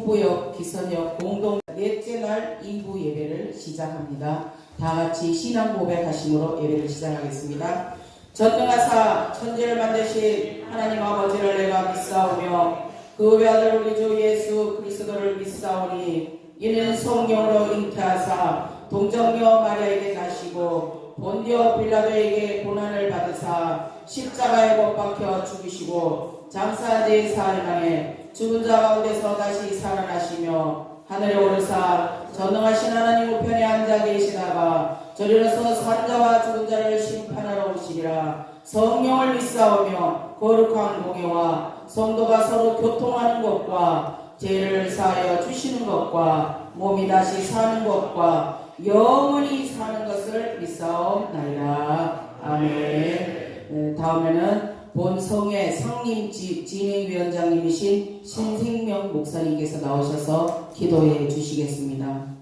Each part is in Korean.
동부역, 기선역 공동 넷째 날 2부 예배를 시작합니다. 다 같이 신앙 고백하심으로 예배를 시작하겠습니다. 전능하사 천지를 만드신 하나님 아버지를 내가 믿사오며 그 외아들 우리 주 예수 그리스도를 믿사오니 이는 성령으로 잉태하사 동정녀 마리아에게 나시고 본디오 빌라도에게 고난을 받으사 십자가에 못 박혀 죽으시고 장사한 지 사흘 만에 죽은 자 가운데서 다시 살아나시며 하늘에 오르사 전능하신 하나님 우편에 앉아 계시다가 저리로서 산 자와 죽은 자를 심판하러 오시리라. 성령을 믿사오며 거룩한 공예와 성도가 서로 교통하는 것과 죄를 사하여 주시는 것과 몸이 다시 사는 것과 영원히 사는 것을 믿사옵나이다. 아멘. 다음에는 본성의 상림 진행위원장님이신 신생명 목사님께서 나오셔서 기도해 주시겠습니다.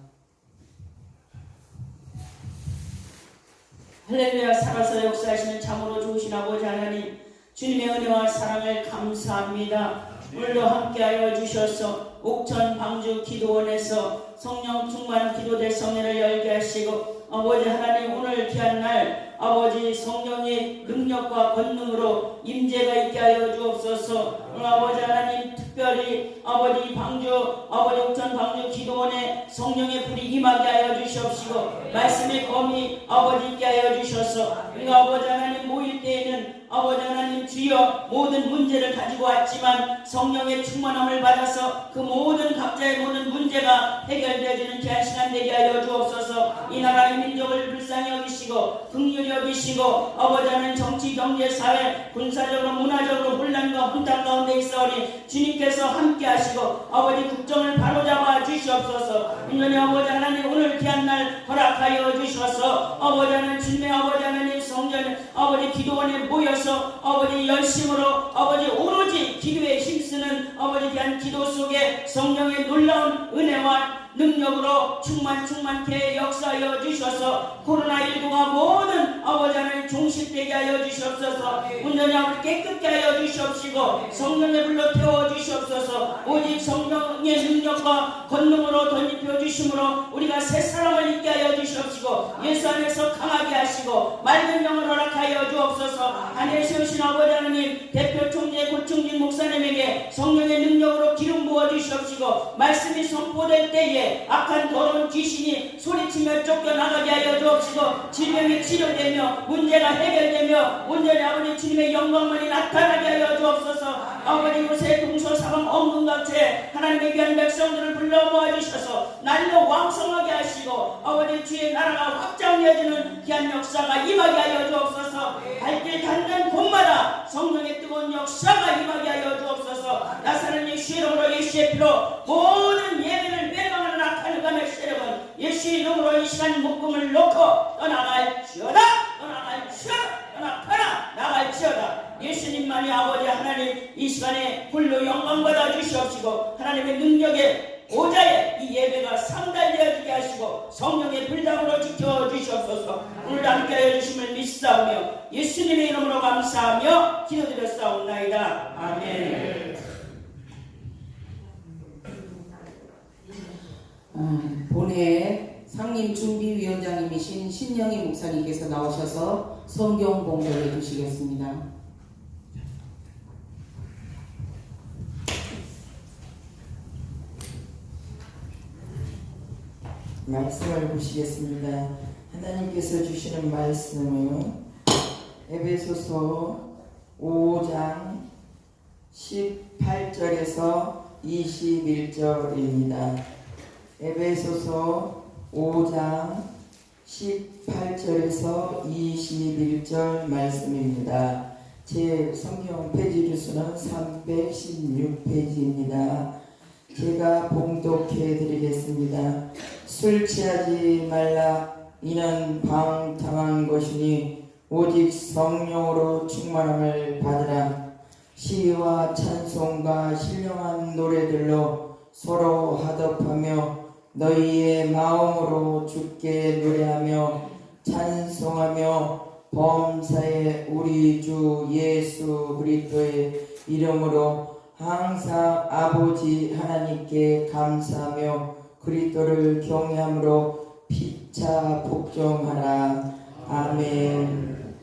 할렐루야. 살아서 역사하시는 참으로 좋으신 아버지 하나님, 주님의 은혜와 사랑을 감사합니다. 오늘도 함께하여 주셔서 옥천 방주 기도원에서 성령 충만 기도대 성회를 열게 하시고, 아버지 하나님 오늘 귀한 날 아버지 성령의 능력과 권능으로 임재가 있게 하여 주옵소서. 오늘 아버지 하나님 특별히 아버지 방주 아버지 옥천 방주 기도원에 성령의 불이 임하게 하여 주시옵시고, 말씀의 검이 아버지 있게 하여 주셔서 우리가 아버지 하나님 모일 때에는 아버지 하나님 주여 모든 문제를 가지고 왔지만 성령의 충만함을 받아서 그 모든 각자의 모든 문제가 해결되어지는 귀한 시간 되게 하여 주옵소서. 이 나라의 민족을 불쌍히 여기시고 긍휼히 여기시고 아버지 하나님 정치 경제 사회 군사적으로 문화적으로 혼란과 혼탁 가운데 있사오니 주님께서 함께 하시고 아버지 국정을 바로잡아 주시옵소서. 인연의 아버지 하나님 오늘 귀한 날 허락하여 주셔서 아버지 하나님 주님의 아버지 하나님 성전 아버지 기도원에 모여서 아버지 열심으로 아버지 오로지 기도에 힘쓰는 아버지 귀한 기도 속에 성령의 놀라운 은혜와 능력으로 충만케 역사하여 주셔서 코로나19가 모든 아버지 하나님 종식되게 하여 주시옵소서. 온전히 아버지 깨끗게 하여 주시옵시고 성령의 불로 태워 주시옵소서. 오직 성령의 능력과 권능으로 덧입혀 주심으로 우리가 새 사람을 있게 하여 주시옵시고 예수 안에서 강하게 하시고 맑은 영을 허락하여 주옵소서. 하늘에 세우신 아버지 하나님 대표 총재 고충진 목사님에게 성령의 능력으로 기름 부어 주시옵시고 말씀이 선포될 때에 악한 더러운 귀신이 소리치며 쫓겨나가게 하여 주옵시고 질병이 치료되며 문제가 해결되며 온전히 아버지 주님의 영광만이 나타나게 하여 주옵소서. 아버지 이곳에 동서사방 엄궁각체 하나님의 귀한 백성들을 불러 모아주셔서 날로 왕성하게 하시고 아버지 주의 나라가 확장되어지는 귀한 역사가 임하게 하여 주옵소서. 발길 닿는 곳마다 성령의 뜨거운 역사가 임하게 하여 주옵소서. 나사렛 예수의 이름으로 예수의 피로 모든 예배를 멸망하는 악한 감의 세력은 예수의 이름으로 이 시간 묶음을 놓고 떠나갈지어다. 떠나가라 나갈지어다. 예수님만이 아버지 하나님 이 시간에 홀로 영광 받아 주시옵시고 하나님의 능력에 오자에 이 예배가 상달되어지게 하시고 성령의 불담으로 지켜 주시옵소서. 오늘 함께하여 주심을 믿사오며 예수님의 이름으로 감사하며 기도드렸사옵나이다. 아멘. 본회에 상임준비위원장님이신 신영희 목사님께서 나오셔서 성경 봉독해 주시겠습니다. 말씀을 보시겠습니다. 하나님께서 주시는 말씀은 에베소서 5장 18절에서 21절입니다. 에베소서 5장 18절에서 21절 말씀입니다. 제 성경 페이지 주수는 316페이지입니다. 제가 봉독해 드리겠습니다. 술 취하지 말라. 이는 방탕한 것이니 오직 성령으로 충만함을 받으라. 시와 찬송과 신령한 노래들로 서로 화답하며 너희의 마음으로 주께 노래하며 찬송하며 범사에 우리 주 예수 그리스도의 이름으로 항상 아버지 하나님께 감사하며 그리스도를 경외함으로 피차 복종하라. 아멘.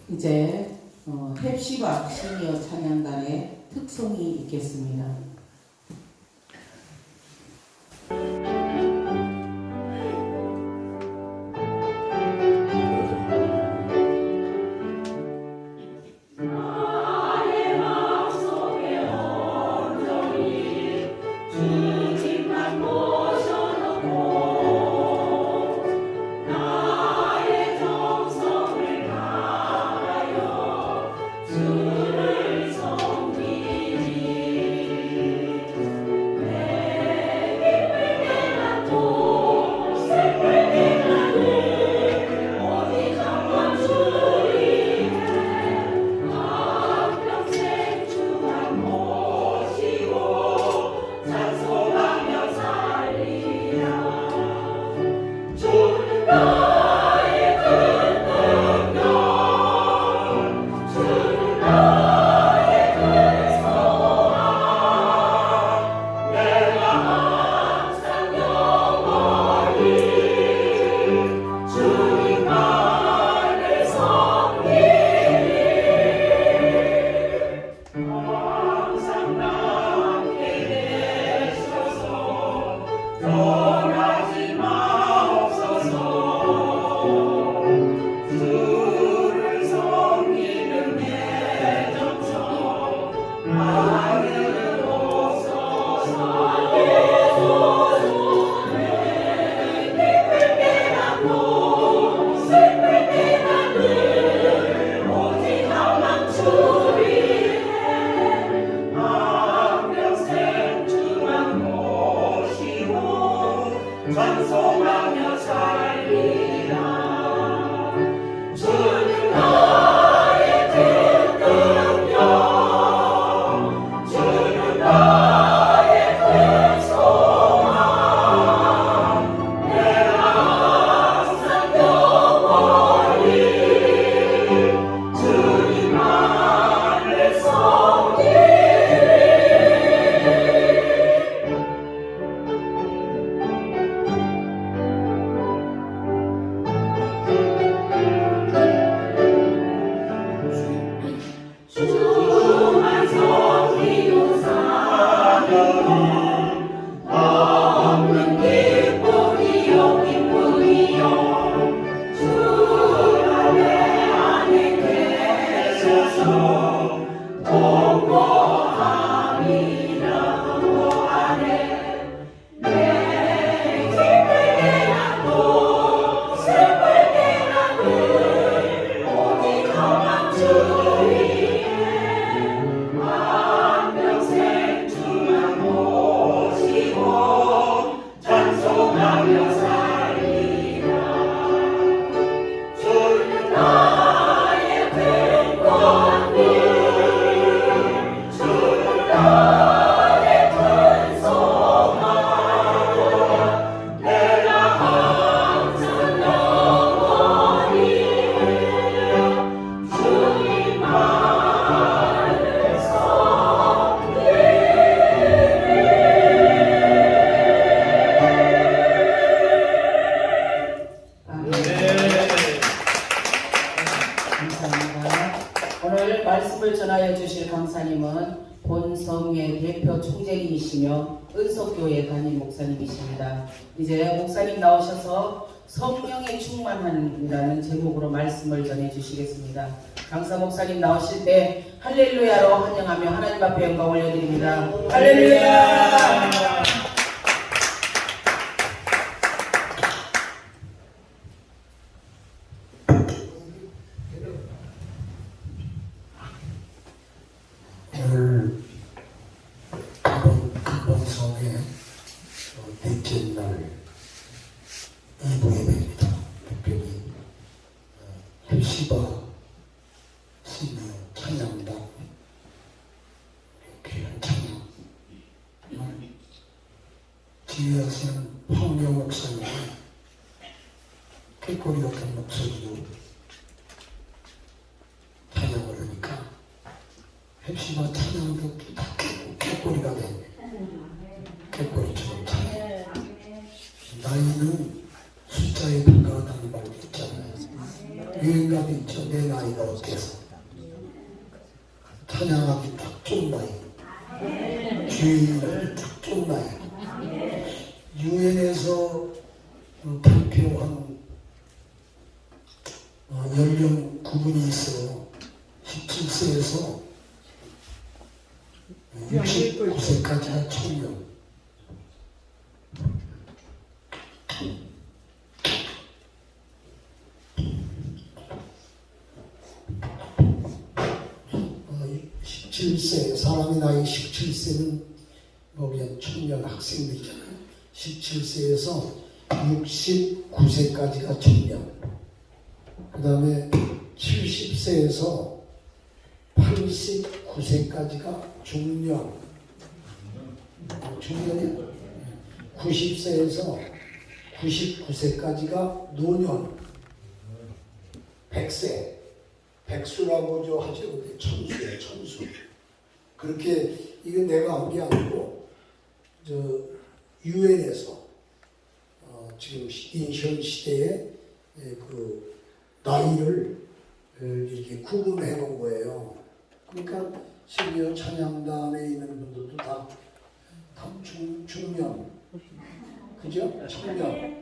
이제 헵시바 시니어 찬양단의 특송이 있겠습니다. 본성의 대표 총재님이시며 은속교회 담임 목사님이십니다. 이제 목사님 나오셔서 성령의 충만함이라는 제목으로 말씀을 전해주시겠습니다. 강사 목사님 나오실 때 할렐루야로 환영하며 하나님 앞에 영광 올려드립니다. 할렐루야! 오늘 금방성의 넷째 날 2부 예배입니다. 특별히 헵시바 시니어 찬양단 귀한 찬양 지휘하시는 황영 목사님의 꾀꼬리 같은 목소리로 펩시바 찬양도 다 꾀꼬리가 돼. 꾀꼬리처럼 찬양. 나이는 숫자에 불과하다는 말도 있잖아요. 유행가도 있죠. 내 나이가 어때서. 찬양하기 딱 좋은 나이. 주의하기 딱 좋은 나이. 유엔에서 발표한 연령 구분이 있어요. 17세에서 69세까지가 청년. 사람의 나이 17세는 뭐 그냥 청년 학생들이잖아요. 17세에서 69세까지가 청년. 그 다음에 70세에서 89세까지가 중년. 중년이요. 90세에서 99세까지가 노년. 100세. 백수라고 하죠. 천수예요, 천수. 그렇게 이건 내가 한 게 아니고 유엔에서 지금 현 시대에 그 나이를 이렇게 구분해 놓은 거예요. 그러니까 심지어 찬양단에 있는 분들도 다 중년, 그죠?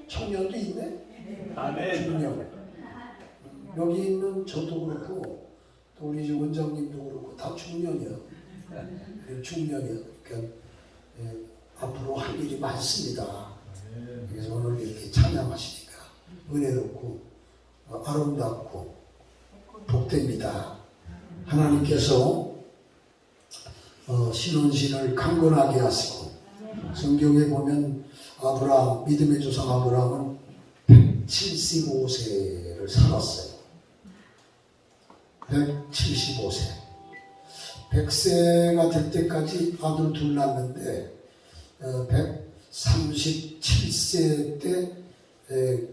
청년도 있네. 중년. 여기 있는 저도 그렇고 또 우리 원장님도 그렇고 다 중년이요. 중년이요. 그러니까 앞으로 할 일이 많습니다. 그래서 오늘 이렇게 찬양하시니까 은혜롭고 아름답고 복됩니다. 하나님께서 신혼신을 강건하게 하시고 성경에 보면 아브라함, 믿음의 조상 아브라함은 175세를 살았어요. 175세. 100세가 될 때까지 아들 둘 낳았는데 137세 때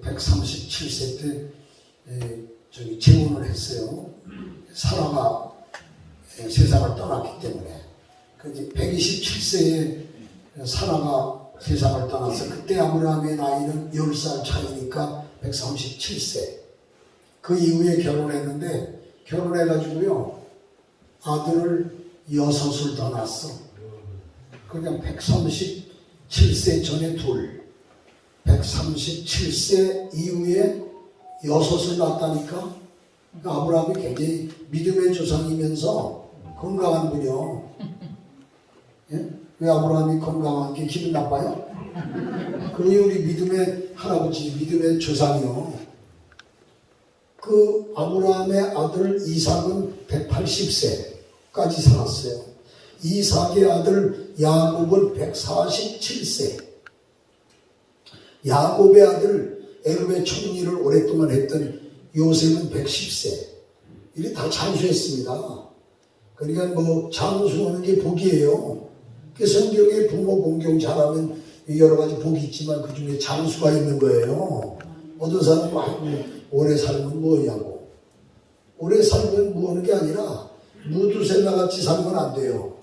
137세 때 재혼을 했어요. 사라가 세상을 떠났기 때문에. 그런데 127세에 사라가 세상을 떠나서 그때 아브라함의 나이는 10살 차이니까 137세. 그 이후에 결혼했는데 결혼해가지고요 아들을 6을 더 낳았어. 그냥 137세 전에 둘, 137세 이후에 6을 낳았다니까. 그러니까 아브라함이 굉장히 믿음의 조상이면서 건강한 분이요. 예? 왜 아브라함이 건강한 게 기분 나빠요? 그러니 우리 믿음의 할아버지, 믿음의 조상이요. 그 아브라함의 아들 이삭은 180세까지 살았어요. 이삭의 아들 야곱은 147세. 야곱의 아들 애굽의 총리를 오랫동안 했던 요셉은 110세. 이게 다 장수했습니다. 그러니까 뭐 장수하는 게 복이에요. 그 성경에 부모 공경 잘하면 여러 가지 복이 있지만 그 중에 장수가 있는 거예요. 어떤 사람은 오래 살면 뭐냐고. 오래 살면 뭐하는 게 아니라 무두셀라 같이 살면 안 돼요.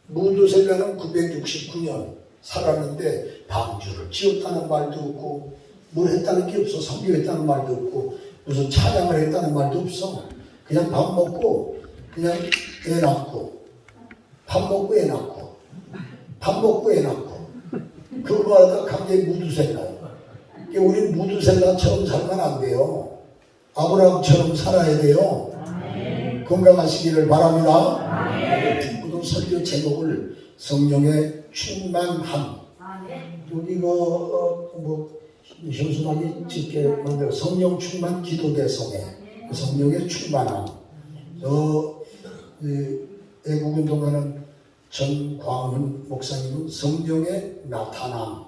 무두셀라는 969년 살았는데 방주를 지었다는 말도 없고 뭘 했다는 게 없어. 선교했다는 말도 없고 무슨 찬양을 했다는 말도 없어. 그냥 밥 먹고 그냥 애 낳고 밥 먹고 애 낳고 밥 먹고 애 낳고 그거 하다가 갑자기 무두셀라예요. 우리는 무두셀라처럼 살면 안 돼요. 아브라함처럼 살아야 돼요. 건강하시기를 바랍니다. 오늘 설교 제목을 성령의 충만함. 여기 뭐 현수막이 짓게 만들어 성령 충만 기도대성에 성령의 충만함. 애국운동하는 전광훈 목사님은 성령의 나타남.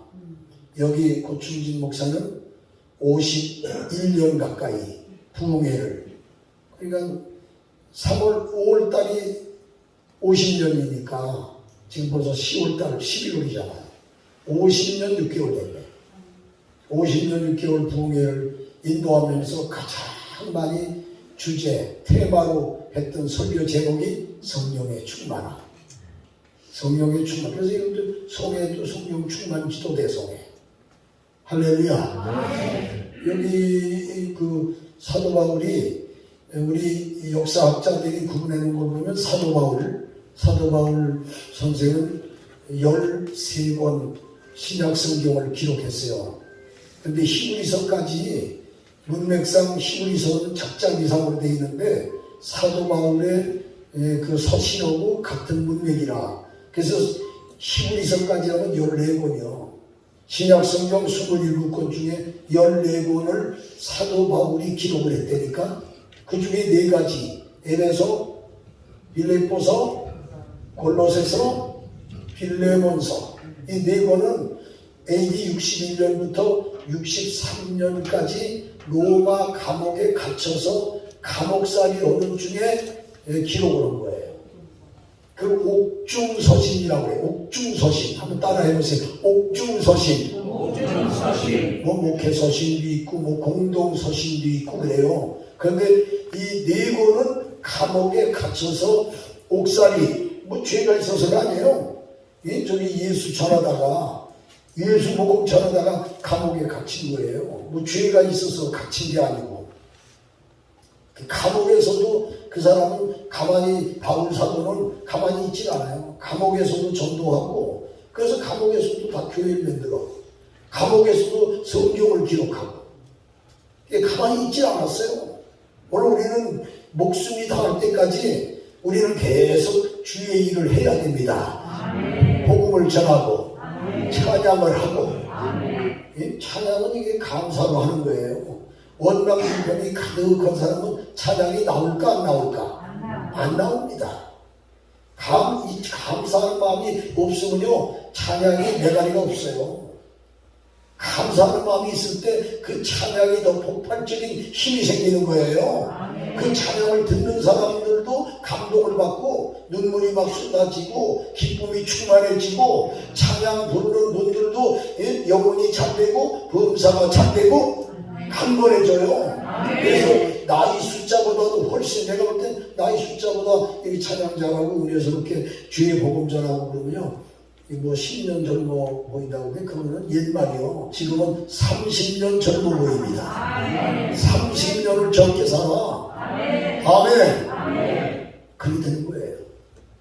여기 고충진 목사는 51년 가까이 부흥회를. 그러니까 5월달이 50년이니까 지금 벌써 10월달 11월이잖아요. 50년 6개월 됐네. 50년 6개월 부흥회를 인도하면서 가장 많이 주제, 테마로 했던 설교 제목이 성령의 충만함. 성령의 충만. 그래서 이것도 성회도 성령 충만 기도 대성회. 할렐루야. 여기 그 사도 바울이 우리 역사학자들이 구분하는 걸 보면 사도 바울 선생은 13권 신약 성경을 기록했어요. 근데 히브리서까지 문맥상 히브리서는 작작 이상으로 되어 있는데 사도 바울의 그 서신하고 같은 문맥이라. 그래서 히브리서까지 하면 14권이요. 신약 성경 27권 중에 14권을 사도 바울이 기록을 했다니까. 그 중에 4가지, 에베소, 빌립보서, 골로새서, 빌레몬서, 이 4권은 AD 61년부터 63년까지 로마 감옥에 갇혀서 감옥살이 하는 중에 기록을 한 거예요. 그 옥중서신이라고 해요. 옥중서신. 한번 따라해보세요. 옥중서신. 뭐 목회서신도 있고 뭐 공동서신도 있고 그래요. 그런데 이 4권은 감옥에 갇혀서 옥살이, 뭐 죄가 있어서가 아니에요. 저기 예수 전하다가 예수 복음 전하다가 감옥에 갇힌 거예요. 뭐 죄가 있어서 갇힌 게 아니고. 감옥에서도 그 사람은 가만히, 바울 사도는 가만히 있질 않아요. 감옥에서도 전도하고, 그래서 감옥에서도 다 교회를 만들어. 감옥에서도 성경을 기록하고. 가만히 있질 않았어요. 오늘 우리는 목숨이 닿을 때까지 우리는 계속 주의 일을 해야 됩니다. 복음을 전하고 찬양을 하고. 찬양은 이게 감사로 하는 거예요. 원망불평이 가득한 사람은 찬양이 나올까 안 나올까? 안 나옵니다. 이 감사하는 마음이 없으면요 찬양이 메가리가 없어요. 감사하는 마음이 있을 때 그 찬양이 더 폭발적인 힘이 생기는 거예요. 그 찬양을 듣는 사람들도 감동을 받고 눈물이 막 쏟아지고 기쁨이 충만해지고 찬양 부르는 분들도 영혼이 잘되고 범사가 잘되고 강건해져요. 그래서 나이 숫자보다도 훨씬, 내가 볼 땐 나이 숫자보다 이 찬양 잘하고 은혜스럽게 주의 복음 전하고 그러면요 뭐 10년 젊어 보인다고 해. 그거는 옛말이요. 지금은 30년 젊어 보입니다. 30년을 젊게 살아. 아멘. 그렇게 되는 거예요.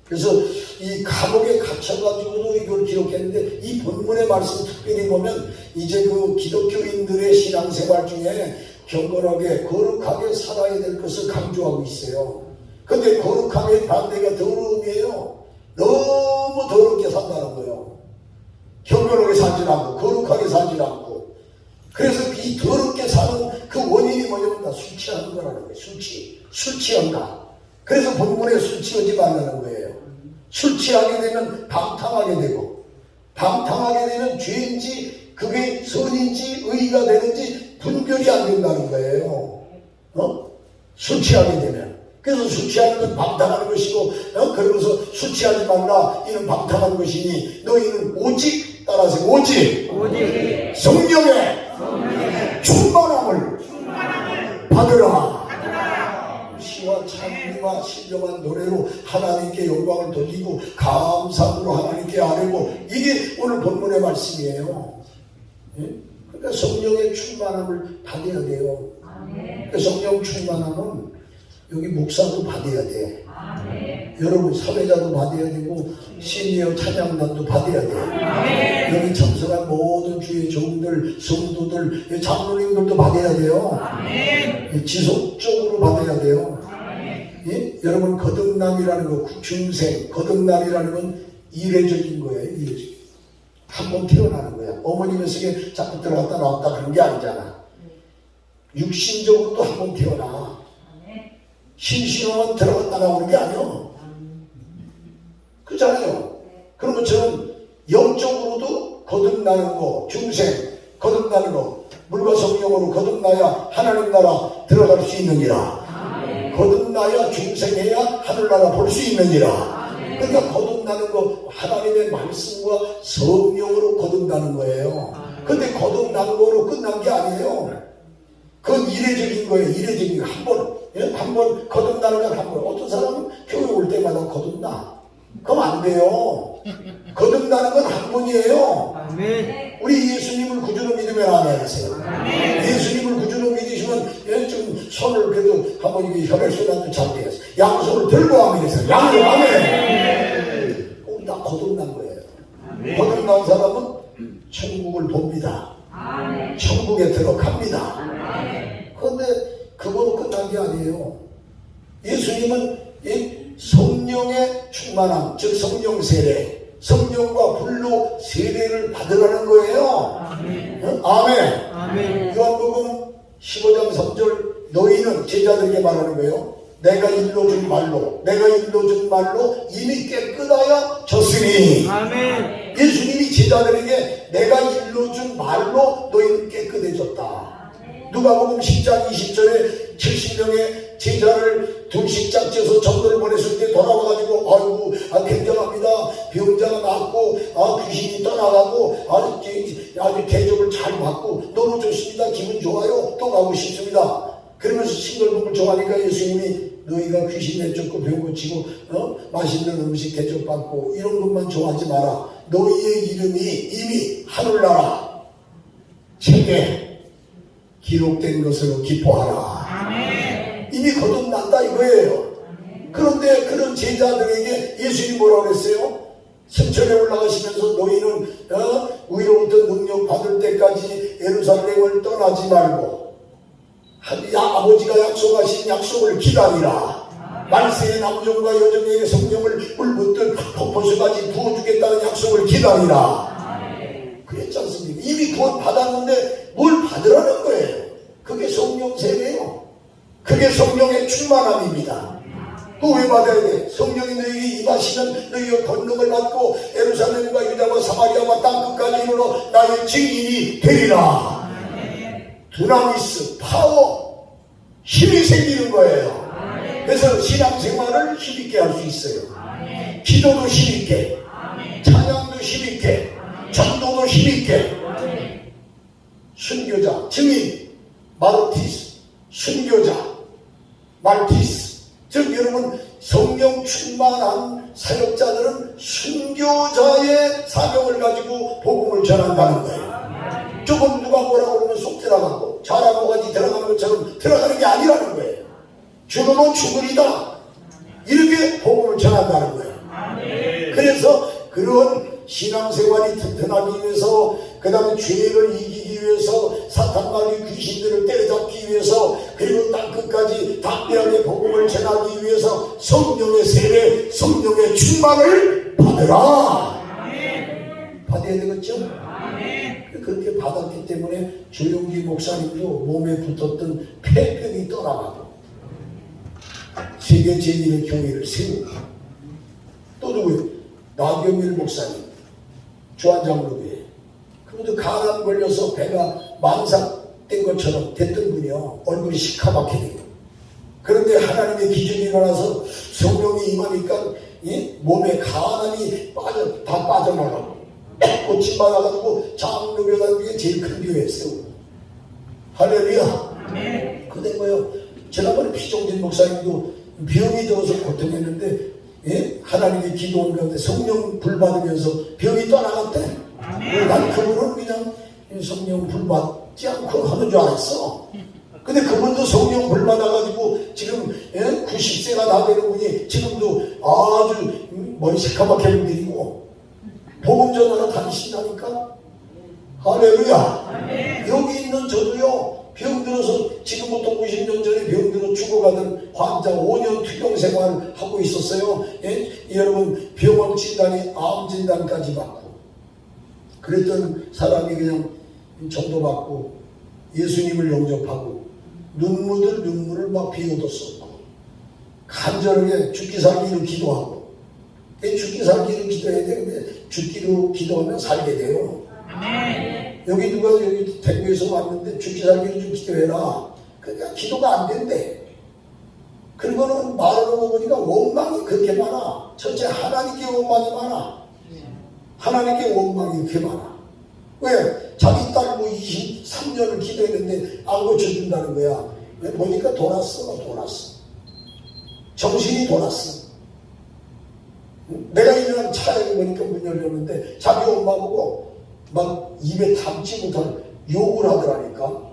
그래서 이 감옥에 갇혀가지고도 이걸 기록했는데, 이 본문의 말씀 특별히 보면 이제 그 기독교인들의 신앙생활 중에 경건하게 거룩하게 살아야 될 것을 강조하고 있어요. 근데 거룩함의 반대가 더러움이에요. 너무 더럽게 산다는 거예요. 경건하게 살지 않고 거룩하게 살지 않고. 그래서 이 더럽게 사는 그 원인이 뭐냐면 다 술 취하는 거라는 거예요. 술 취한다. 그래서 본문에 술 취하지 말라는 거예요. 술 취하게 되면 방탕하게 되고, 방탕하게 되면 죄인지 그게 선인지 의가 되는지 분별이 안 된다는 거예요. 술 취하게 되면. 그래서 술 취하는 건 방탕하는 것이고, 그러면서 술 취하지 말라, 이는 방탕한 것이니 너희는 오직, 따라서 오직 성령의 충만함을 받으라. 시와 찬미와 신령한 노래로 하나님께 영광을 돌리고 감사함으로 하나님께 아뢰고, 이게 오늘 본문의 말씀이에요. 그러니까 성령의 충만함을 받아야 돼요. 그러니까 성령 충만함은 여기 목사도 받아야 돼. 여러분 사회자도 받아야 되고 시니어 찬양단도 받아야 돼. 여기 참석한 모든 주의 종들, 성도들, 장로님들도 받아야 돼요. 지속적으로 받아야 돼요. 여러분 거듭남이라는 거, 중생 거듭남이라는 건 이례적인 거예요. 한 번 태어나는 거야. 어머님의 속에 자꾸 들어갔다 나왔다 그런 게 아니잖아. 육신적으로도 한 번 태어나. 신신호만 들어갔다 나오는 게 아니요. 그렇잖아요. 그런 것처럼 영적으로도 거듭나는 거, 중생 거듭나는 거, 물과 성령으로 거듭나야 하나님 나라 들어갈 수 있느니라. 거듭나야 중생해야 하늘나라 볼 수 있느니라. 그러니까 거듭나는 거 하나님의 말씀과 성령으로 거듭나는 거예요. 근데 거듭난 거로 끝난 게 아니에요. 그건 이례적인 거예요. 이례적인 거. 한 번 한번 거듭나는 건 한 번. 어떤 사람은 교회 올 때마다 거듭나. 그럼 안 돼요. 거듭나는 건 한 번이에요. 우리 예수님을 구주로 믿으면 안 하세요. 예수님을 구주로 믿으시면 좀 손을 그래도 한번 이게 혈액순환도 잘 돼요. 양손을 들고 하면 되세요. 양손 아멘. 꼭 다 거듭난 거예요. 거듭난 사람은 천국을 봅니다. 천국에 들어갑니다. 그런데 그거로 끝난 게 아니에요. 예수님은 이 성령의 충만함, 즉 성령 세례, 성령과 불로 세례를 받으라는 거예요. 아멘. 요한복음 15장 3절 너희는 제자들에게 말하는 거예요. 내가 일러준 말로 이미 깨끗하여 졌으니. 아멘. 예수님이 제자들에게 내가 일러준 말로 너희는 깨끗해졌다. 누가복음 10장 20절에 70명의 제자를 둘씩 짝지어서 전도를 보냈을 때 돌아와가지고 아이고 굉장합니다. 병자가 낫고 귀신이 떠나가고 아주 대접을 잘 받고 너무 좋습니다. 기분 좋아요. 또 가고 싶습니다. 그러면서 싱글벙글 좋아하니까 예수님이 너희가 귀신 내쫓고 병 고치고 맛있는 음식 대접받고 이런 것만 좋아하지 마라. 너희의 이름이 이미 하늘나라 책에 기록된 것으로 기뻐하라. 이미 거듭났다 이거예요. 그런데 그런 제자들에게 예수님이 뭐라고 그랬어요? 성천에 올라가시면서 너희는 위로부터 능력 받을 때까지 예루살렘을 떠나지 말고 아버지가 약속하신 약속을 기다리라. 말세의 남종과 여종에게 성령을 물붓듯 폭포수까지 부어주겠다는 약속을 기다리라. 그랬지 않습니까? 이미 구원 받았는데 뭘 받으라는 거예요. 그게 성령 세례예요. 그게 성령의 충만함입니다. 또 왜 받아야 돼? 성령이 너희에게 임하시면 너희가 권능을 받고 예루살렘과 유다와 사마리아와 땅끝까지 이르러 나의 증인이 되리라. 두나미스, 파워, 힘이 생기는 거예요. 그래서 신앙생활을 힘있게 할 수 있어요. 기도도 힘있게, 찬양도 힘있게, 전도도 힘있게. 순교자, 증인, 마르티스, 순교자, 말티스. 즉 여러분 성령 충만한 사역자들은 순교자의 사명을 가지고 복음을 전한다는 거예요. 조금 누가 뭐라고 그러면 속 들어가고 잘하고 같이 들어가는 것처럼 들어가는 게 아니라는 거예요. 죽으면 죽으리다 이렇게 복음을 전한다는 거예요. 그래서 그런 신앙생활이 튼튼하기 위해서, 그 다음에 죄를 이기기 위해서, 사탄마귀 귀신들을 때려잡기 위해서, 그리고 땅끝까지 담대하게 복음을 전하기 위해서 성령의 세례, 성령의 충만을 받으라. 받아야 되겠죠? 그렇게 받았기 때문에 조용기 목사님도 몸에 붙었던 폐병이 떠나가고 세계 제1의 교회를 세우고, 또 누구예요? 나경일 목사님, 주한장로교회. 그분도 간암 걸려서 배가 만삭된 것처럼 됐던 분이요. 얼굴이 시커멓게 되고. 그런데 하나님의 기적이 일어나서 성령이 임하니까 몸에 간암이 다 빠져나가고 고침 받아가지고 장로교단에 제일 큰 교회 세우고. 할렐루야. 그된 거예요. 지난번에 피종진 목사님도 병이 들어서 고통했는데 하나님의 기도원 가운데 성령 불 받으면서 병이 떠나갔대. 난 그분은 그냥 성령 불 받지 않고 하는 줄 알았어. 근데 그분도 성령 불 받아가지고 지금 90세가 다 되는 분이 지금도 아주 머리 시커멓게 물들이고 복음 전하러 다니신다니까. 할렐루야. 여기 있는 저도요, 병들어서 지금부터 50년 전에 병들어 죽어가던 환자 5년 투병 생활을 하고 있었어요. 여러분 병원 진단이 암 진단까지 받고 그랬던 사람이 그냥 전도받고 예수님을 영접하고 눈물을 막 비웃었었고 간절하게 죽기 살기로 기도하고 죽기 살기로 기도해야 되는데 죽기로 기도하면 살게 돼요. 여기 누가 여기 대구에서 왔는데 죽기 살기로 좀 기도해라. 그러니까 기도가 안 된대. 그리고는 말로 보니까 원망이 그렇게 많아. 첫째 하나님께 원망이 많아. 하나님께 원망이 그렇게 많아. 왜? 자기 딸 뭐 23년을 기도했는데 안 고쳐준다는 거야. 보니까 돌았어. 정신이 돌았어. 내가 일어난 차에 보니까 문 열렸는데 자기 엄마 보고 막 입에 담지 못할 욕을 하더라니까.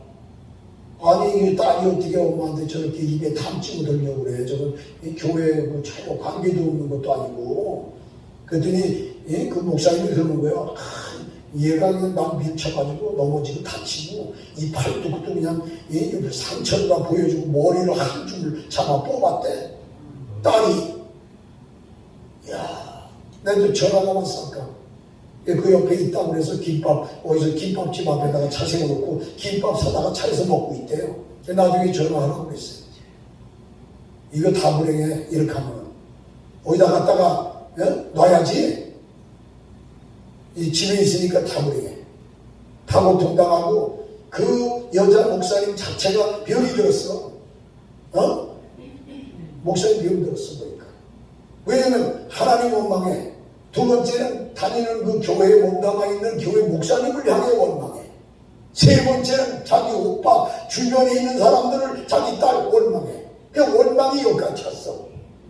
아니 이 딸이 어떻게 엄마한테 저렇게 입에 담지 못할 욕을 해. 저건 교회 뭐 전혀 관계도 없는 것도 아니고. 그랬더니 그 목사님이 그러는 거예요. 얘가 그냥 막 밀쳐가지고 넘어지고 다치고 이 팔뚝도 그냥 상처가 보여주고 머리를 한 줄 잡아 뽑았대. 딸이. 야, 내가 전화가 왔어 아까. 그 옆에 있다고 그래서 김밥 어디서 김밥집 앞에다가 차 세워놓고 김밥 사다가 차에서 먹고 있대요. 나중에 전화하라고 그랬어요. 이거 다 불행해. 이렇게 하면 어디다 갖다가 놔야지. 이 집에 있으니까 다 불행해. 다 고통당하고 그 여자 목사님 자체가 병이 들었어. 목사님 병이 들었어 보니까. 왜냐면 하나님 원망해. 두 번째는 다니는 그 교회에 몸담아 있는 교회 목사님을 향해 원망해. 세 번째는 자기 오빠 주변에 있는 사람들을 자기 딸 원망해. 그 원망이 여기까지 찼어.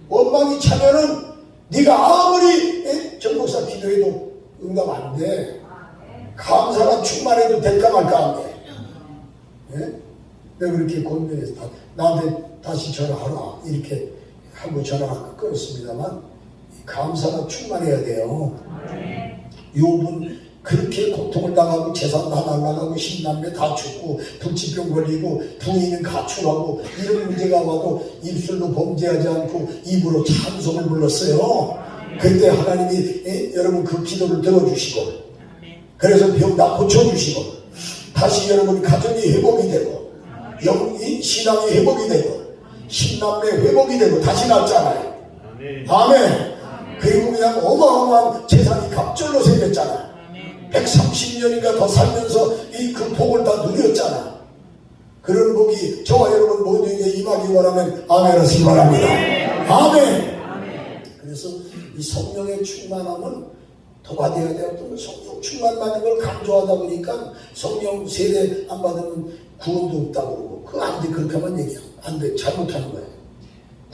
원망이 차면은 네가 아무리 전목사 기도해도 응답 안 돼. 감사가 충만해도 될까 말까 안 돼. 내가 그렇게 고민해서 나한테 다시 전화하라 이렇게 하고 전화가 끊었습니다만 감사가 충만해야 돼요. 욥은 그렇게 고통을 당하고 재산 다 날라가고 신남매 다 죽고 불치병 걸리고 부인은 가출하고 이런 문제가 와도 입술로 범죄하지 않고 입으로 찬송을 불렀어요. 그때 하나님이 여러분 그 기도를 들어주시고 그래서 병 다 고쳐주시고 다시 여러분 가정이 회복이 되고 영이 신앙이 회복이 되고 신남매 회복이 되고 다시 났잖아요. 아멘. 그리고 그냥 어마어마한 재산이 갑절로 생겼잖아. 130년인가 더 살면서 그 복을 다 누렸잖아. 그런 복이 저와 여러분 모두에게 임하기 원하면 아멘 하시기 바랍니다. 아멘. 그래서 이 성령의 충만함은 더 받아야 돼요. 또 성령 충만 받는 걸 강조하다 보니까 성령 세례 안 받으면 구원도 없다고 그러고 그거 안 돼. 그렇게 하면 얘기하면 안 돼. 잘못하는 거예요.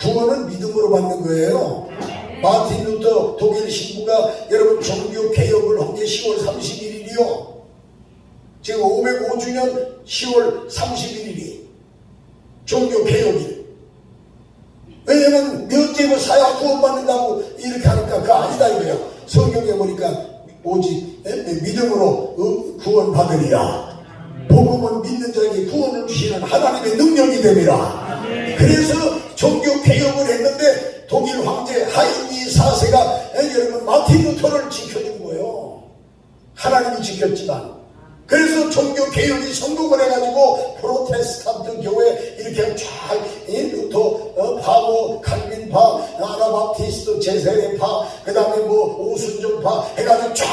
구원은 믿음으로 받는 거예요. 마틴 루터 독일 신부가 여러분 종교 개혁을 한 게 10월 31일이요. 지금 505주년 10월 31일이 종교 개혁일. 왜냐면 면죄부 사야 구원받는다고 이렇게 하니까 그거 아니다 이거야. 성경에 보니까 오직 믿음으로 구원받으리라. 복음은 믿는 자에게 구원을 주시는 하나님의 능력이 됩니다. 그래서 종교 개혁을 했는데 독일 황제 하인리 4세가 여러분 마틴 루터를 지켜준 거예요. 하나님이 지켰지만. 그래서 종교 개혁이 성공을 해가지고 프로테스탄트 교회 이렇게 쫙 루터 파고 칼빈파 아나바티스트 제세례파 그 다음에 뭐 오순절파 해가지고 쫙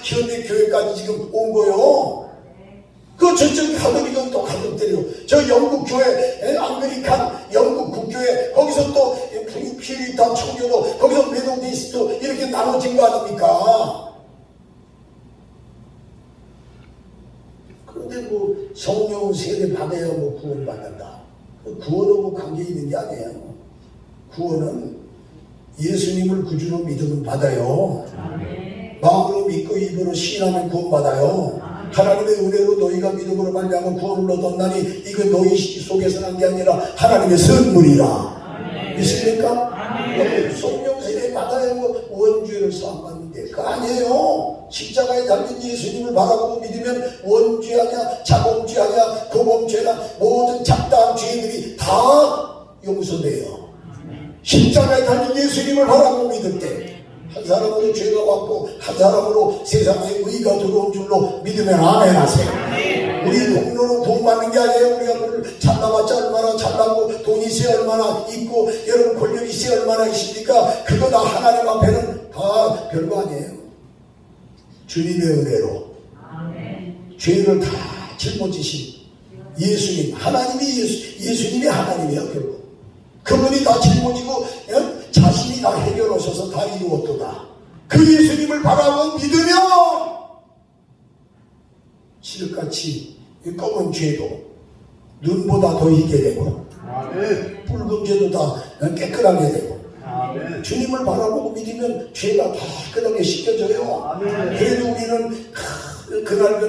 현대 교회까지 지금 온 거예요. 그 저쪽 가톨릭은 또 가톨릭대로 저 영국 교회 앙글리칸 영국 국교회 거기서 또 퓨리탄 청교도 거기서 메소디스트 이렇게 나눠진 거 아닙니까? 그런데 뭐 성령 세례 받아야 뭐 구원받는다. 구원하고 관계 있는 게 아니에요. 구원은 예수님을 구주로 믿으면 받아요. 마음으로 믿고 입으로 시인하면 구원받아요. 하나님의 은혜로 너희가 믿음으로 말미암아 구원을 얻었나니 이거 너희 속에서 난 게 아니라 하나님의 선물이라. 믿습니까? 성령 세례 받아야 뭐 원죄를 사함받는데 그거 아니에요. 십자가에 달린 예수님을 바라보고 믿으면 원죄하냐 자범죄하냐 거범죄나 모든 잡다한 죄들이 다 용서돼요. 십자가에 달린 예수님을 바라보고 믿을 때 한 사람으로 죄가 왔고 한 사람으로 세상에 의가 들어온 줄로 믿으면 아멘 하세요. 우리 돈으로 돈 받는 게 아니에요. 우리가 그걸 잘나봤자 얼마나 잘나고 돈이 있어야 얼마나 있고 여러분 권력이 있어야 얼마나 있습니까? 그거 다 하나님 앞에는 다 별거 아니에요. 주님의 은혜로 죄를 다 짊어지신 예수님 하나님이 예수님이 하나님이에요. 결국 그분이 다 짊어지고 자신이 다 해결하셔서 다 이루었도다. 그 예수님을 바라보고 믿으면 칠흑같이 검은 죄도 눈보다 더 희게 되고 붉은죄도 다 깨끗하게 되고 주님을 바라보고 믿으면 죄가 다 깨끗하게 씻겨져요. 그래도 우리는 그날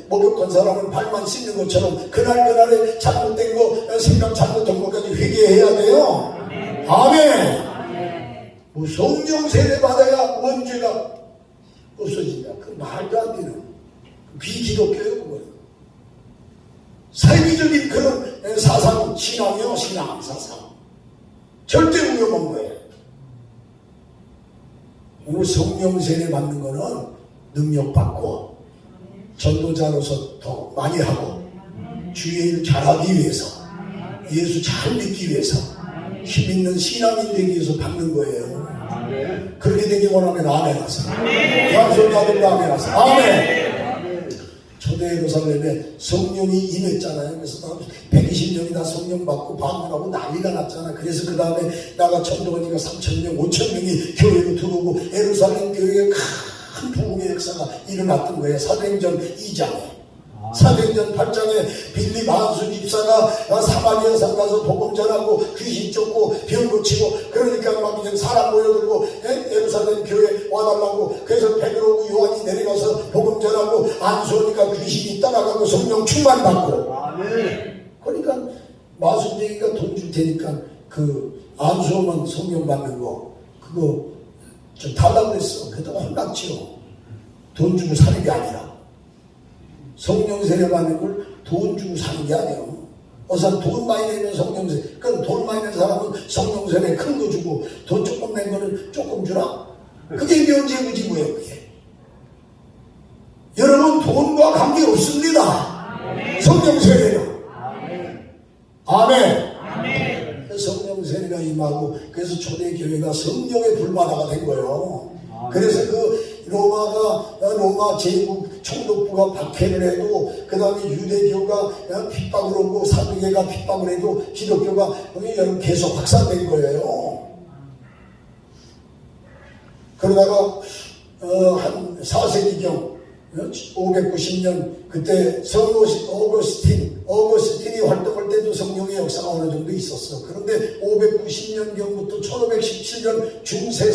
목욕한 사람은 발만 씻는 것처럼 그날에 잘못된 거 생각 잘못한 것까지 회개해야 돼요. 아멘. 뭐 성령 세례 받아야 원죄가 없어진다. 그 말도 안 되는 비기독교예요. 그거 사회적인 그런 사상 신앙이요. 신앙 사상 절대 위험한 거예요. 오늘 성령 세례 받는 거는 능력받고 전도자로서 더 많이 하고 주의 일 잘하기 위해서 예수 잘 믿기 위해서 힘있는 신앙인 되기 위해서 받는 거예요. 그렇게 되기 원하면 아멘 하세요. 양손자들도 아멘 하세요. 아멘. 초대 예루살렘에 성령이 임했잖아요. 그래서 120년이나 성령 받고 방문하고 난리가 났잖아. 그래서 그 다음에 나가 천도원이가 3,000명 5,000명이 교회로 들어오고 예루살렘 교회에 큰 부흥의 역사가 일어났던 거예요. 사도행전 2장에. 사도행전 8장에 빌립 안수 집사가 사마리아 산 가서 복음 전하고 귀신 쫓고 병 고치고 그러니까 막 그냥 사람 모여들고 예루살렘 교회 와달라고 그래서 베드로고 요한이 내려가서 복음 전하고 안수하니까 귀신이 따라가고 성령 충만 받고 그러니까 마순쟁이가 돈 줄 테니까 그 안수하면 성령 받는 거 그거 좀 달라고 그랬어. 그랬다가 혼났지요. 돈 주고 사는 게 아니라 성령 세례 받는 걸 돈 주고 사는 게 아니에요. 어서 돈 많이 내면 성령 세례. 그럼 돈 많이 낸 사람은 성령 세례 큰 거 주고 돈 조금 낸 거는 조금 주라. 그게 면죄부지 뭐예요 그게. 여러분 돈과 관계 없습니다. 성령 세례는. 아멘. 성령 세례가 임하고 그래서 초대교회가 성령의 불바다가 된 거예요. 그래서 그 로마 제국 총독부가 박해를 해도 그 다음에 유대교가 핍박을 하고 사두개가 핍박을 해도 기독교가 여러분 계속 확산된 거예요. 그러다가 한 4세기경 590년 그때 성 어거스틴이 활동할 때도 성령의 역사가 어느 정도 있었어. 그런데 590년경부터 1517년 중세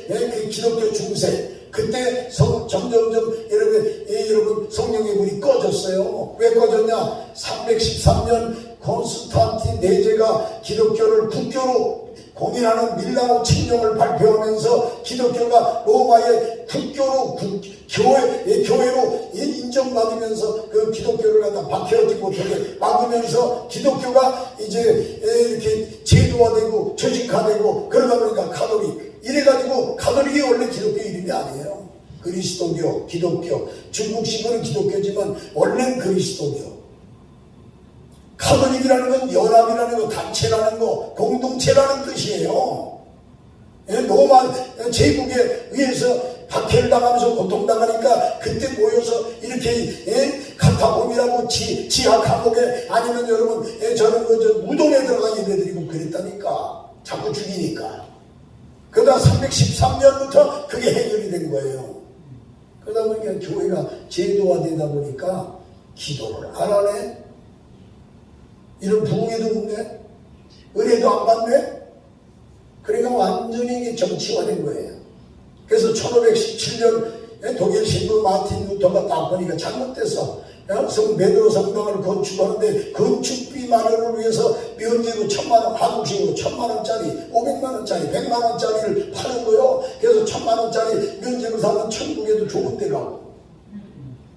그 기독교 중세 그때 점점점 여러분 성령의 불이 꺼졌어요. 왜 꺼졌냐? 313년 콘스탄틴 대제가 기독교를 국교로 공인하는 밀라노 칙령을 발표하면서 기독교가 로마의 국교로 교회로 인정받으면서 그 기독교를 갖다 박해하지 못하게 막으면서 기독교가 이제 이렇게 제도화되고 조직화되고 그러다 보니까 가톨릭 이래가지고 가톨릭이 원래 기독교 이름이 아니에요. 그리스도교, 기독교, 중국식으로는 기독교지만 원래는 그리스도교. 가톨릭이라는 건 연합이라는 거, 단체라는 거, 공동체라는 뜻이에요. 로마 제국에 의해서 박해를 당하면서 고통당하니까 그때 모여서 이렇게 카타콤이라고 지하 감옥에 아니면 여러분 저는 그 무덤에 들어가 예배드리고 그랬다니까. 자꾸 죽이니까. 그러다 313년부터 그게 해결이 된 거예요. 그러다 보니까 교회가 제도화되다 보니까 기도를 안 하네. 이런 부흥에도 없네. 은혜도 안 받네. 그러니까 완전히 정치화된 거예요. 그래서 1517년 독일 신부 마틴 루터가 딱 보니까 잘못됐어. 성 베드로 성당을 건축하는데 건축비 마련을 위해서 면제로 1,000만원, 한국식으로 1,000만원짜리, 500만원짜리, 100만원짜리를 파는 거요. 그래서 1,000만원짜리 면제로 사면 천국에도 좋은 데 가고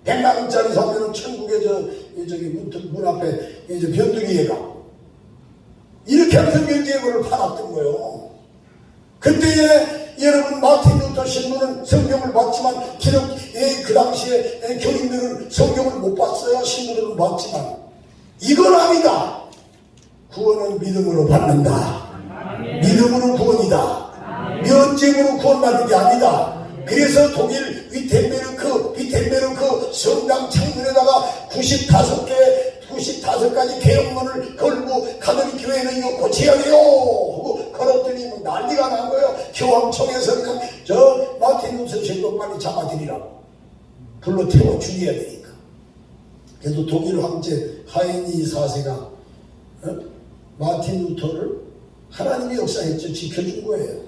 100만원짜리 사면은 천국에 저기 문 앞에 이제 변두리에 가고 이렇게 하면서 면제를 팔았던 거예요. 그때에 여러분 마틴 루터 신부는 성경을 봤지만 그 당시에 교인들은 성경을 못 봤어요. 신부들은 봤지만 이건 아니다. 구원은 믿음으로 받는다. 믿음으로 구원이다. 면죄부로 구원받는 게 아니다. 그래서 독일 위텐베르크 성당 창문에다가 95가지 계명문을 걸고 가톨릭 교회는 이거 고쳐야 돼요 하고 걸었더니 뭐 난리가 난 거예요. 교황청에서 그냥 저 마틴 루터 신부 빨리 잡아들이라고 불러 태워 죽여야 되니까. 그래도 독일 황제 하이니 4세가 마틴 루터를 하나님의 역사했죠. 지켜준 거예요.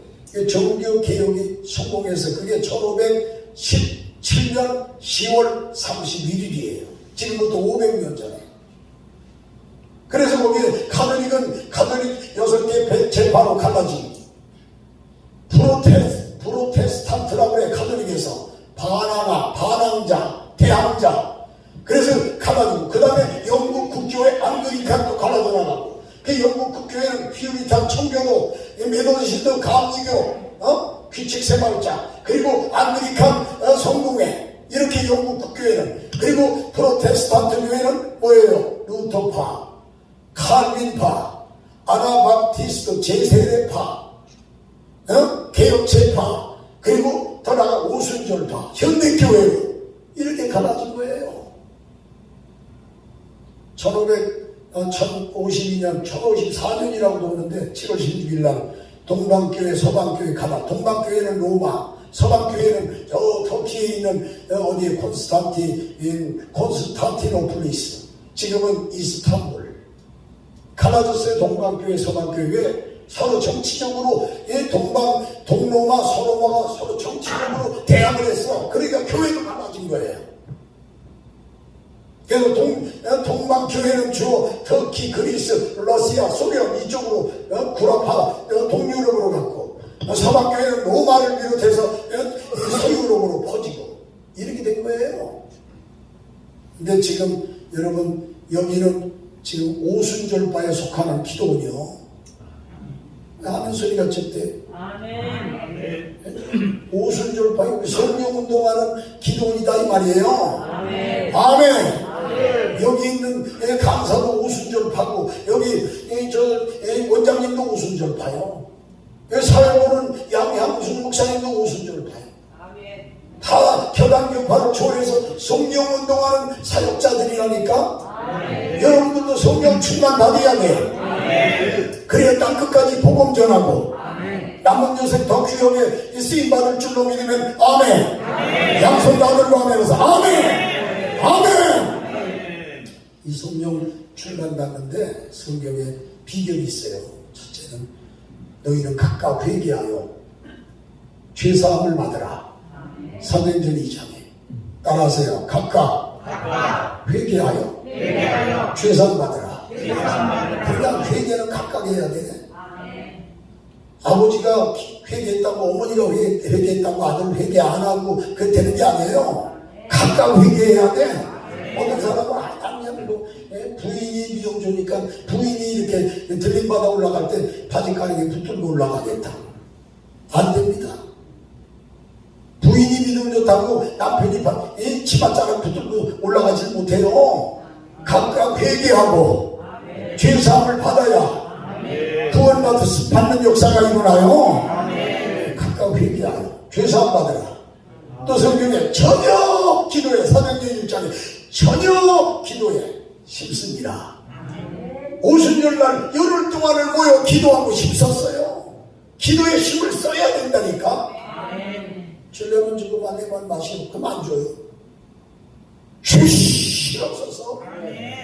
종교 개혁이 성공해서 그게 1517년 10월 31일이에요. 지금부터 500년 전에. 그래서 거기에 가톨릭 6개 재파로 갈라지. 프로테스탄트라고 그래. 가톨릭에서 반항자, 대항자. 그래서 갈라지고, 그 다음에 영국 국교회 앙글리칸도 갈라져 나가고, 그 영국 국교회는 퓨리탄 청교도, 메도디스트 감리교, 규칙생활자, 그리고 앙글리칸 성공회, 이렇게 영국 국교회는, 그리고 프로테스탄트 교회는 뭐예요? 루터파, 칼빈파, 아나바티스트 제3대파, 개혁체파, 그리고 더 나아가 오순절파, 현대교회로 이렇게 갈라진 거예요. 1052년, 1054년이라고도 하는데 7월 16일 날 동방교회, 서방교회 갈라. 동방교회는 로마, 서방교회는 저 터키에 있는 어디에 콘스탄티노플리스, 지금은 이스탄불. 갈라졌어요. 동방교회, 서방교회. 왜? 서로 정치적으로 동로마, 서로마가 서로 정치적으로 대항을 했어. 그러니까 교회도 갈라진 거예요. 그래서 동방교회는 주로 터키, 그리스, 러시아, 소련 이쪽으로 구라파, 동유럽으로 갔고, 서방교회는 로마를 비롯해서 서유럽으로 퍼지고 이렇게 된 거예요. 근데 지금 여러분 여기는 지금 오순절파에 속하는 기도원이요. 하는 소리가 쳤대. 오순절파에 성령운동하는 기도원이다 이 말이에요. 아멘. 여기 있는 강사도 오순절파고, 여기 원장님도 오순절파요. 여기 사회보는 양향순 목사님도 오순절파요. 다 교단교파를 초월해서 성령운동하는 사역자들이라니까. 여러분들도 성령 충만 받아야 돼. 그래야 땅 끝까지 복음 전하고 남은 요새 더 귀하게 쓰임받을 줄로 믿으면 아멘. 양손 아들로 아멘 해서 아멘. 아멘. 이 성령 충만 받는데 성경에 비결이 있어요. 첫째는 너희는 각각 회개하여 죄사함을 받으라. 사도행전 2장에 따라하세요. 각각 회개하여 죄사함 받으라. 그러니까 회개는 각각 해야 돼. 아버지가 회개했다고, 어머니가 회개했다고 아들 회개 안 하고 그 되는 게 아니에요. 각각 회개해야 돼. 어떤 사람은 부인이 미용조니까 부인이 이렇게 들림받아 올라갈 때 바지가랑이 붙들고 올라가겠다. 안 됩니다. 부인이 믿음 좋다고 남편이 치맛자락 붙들고 올라가지 못해요. 각각 회개하고 죄사함을 받아야 구원받는 역사가 일어나요. 각각 회개하여 죄사함 받아라. 또 성경에 전혀 기도에, 사도행전 1장에 전혀 기도에 힘씁니다. 오순절날 열흘 동안을 모여 기도하고 힘썼어요. 기도에 힘을 써야 된다니까. 주려면 주고 말려면 마시고 그만 줘요. 주시옵소서.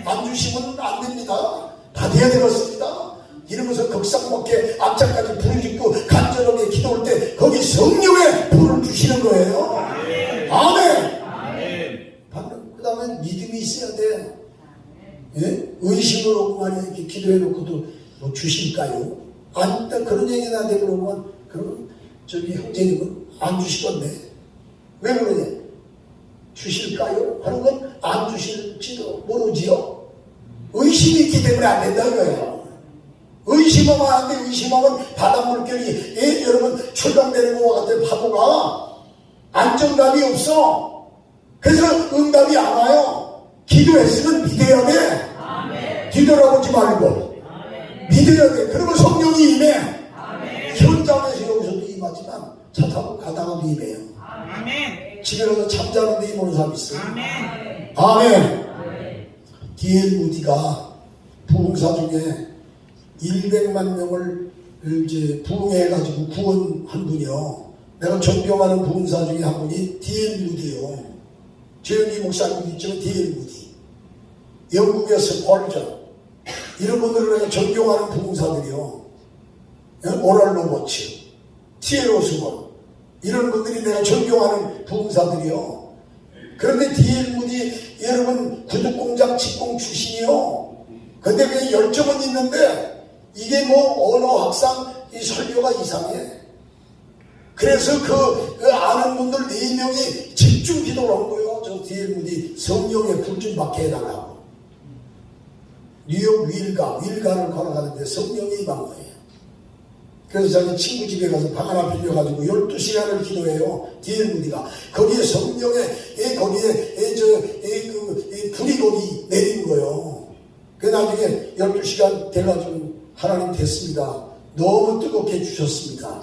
안 주시면 안 됩니다. 받아야 되겠습니다. 이러면서 극상먹게 앞장까지 불을 짓고 간절하게 기도할 때 거기 성령의 불을 주시는 거예요. 아멘. 그 다음에 믿음이 있어야 돼요. 예? 의심으로 말이야 이렇게 기도해놓고도 뭐 주실까요? 안 그런 얘기 나한테 그러면 그럼 저기 형제님은 안 주시던데 왜 그러냐? 주실까요? 하는 건 안 주실지도 모르지요. 의심이 있기 때문에 안 된다 이거예요. 의심하면 안 돼. 의심하면 바닷물결이 여러분 출렁대는 것과 같은 파도가 안정감이 없어. 그래서 응답이 안 와요. 기도했으면 믿어야 돼. 뒤돌아보지 말고 믿어야 돼. 그러면 성령이 임해. 현장에서 여기서도 임하지만 차 타고 가다가도 임해요. 집에 가서 잠자는데 임하는 사람 있어요. 아멘. D.L. 무디가 부흥사 중에 100만 명을 이제 부흥해가지고 구원한 분이요. 내가 존경하는 부흥사 중에 한 분이 D.L. 무디요. 조영기 목사님 있지만 D.L. 무디. 영국의 스펄전, 이런 분들을 내가 존경하는 부흥사들이요. 오랄 로버츠, T.L. 오스본, 이런 분들이 내가 존경하는 부흥사들이요. 그런데 D.L. 무디 여러분 구두공장 직공 출신이요. 근데 그 열정은 있는데 이게 뭐 언어 학상 이 설교가 이상해. 그래서 그 아는 분들 4명이 집중 기도를 한 거예요. 저 D.L. 무디 성령의 불 좀 받게 해달라고. 뉴욕 윌가를 걸어가는데 성령이 임한 거예요. 그래서 자기 친구 집에 가서 방 하나 빌려가지고 12시간을 기도해요. D.L. 무디가. 거기에 성령의, 거기에, 불이 거기 내린 거예요. 그 나중에 12시간 돼가지고 하나님 됐습니다. 너무 뜨겁게 주셨습니다.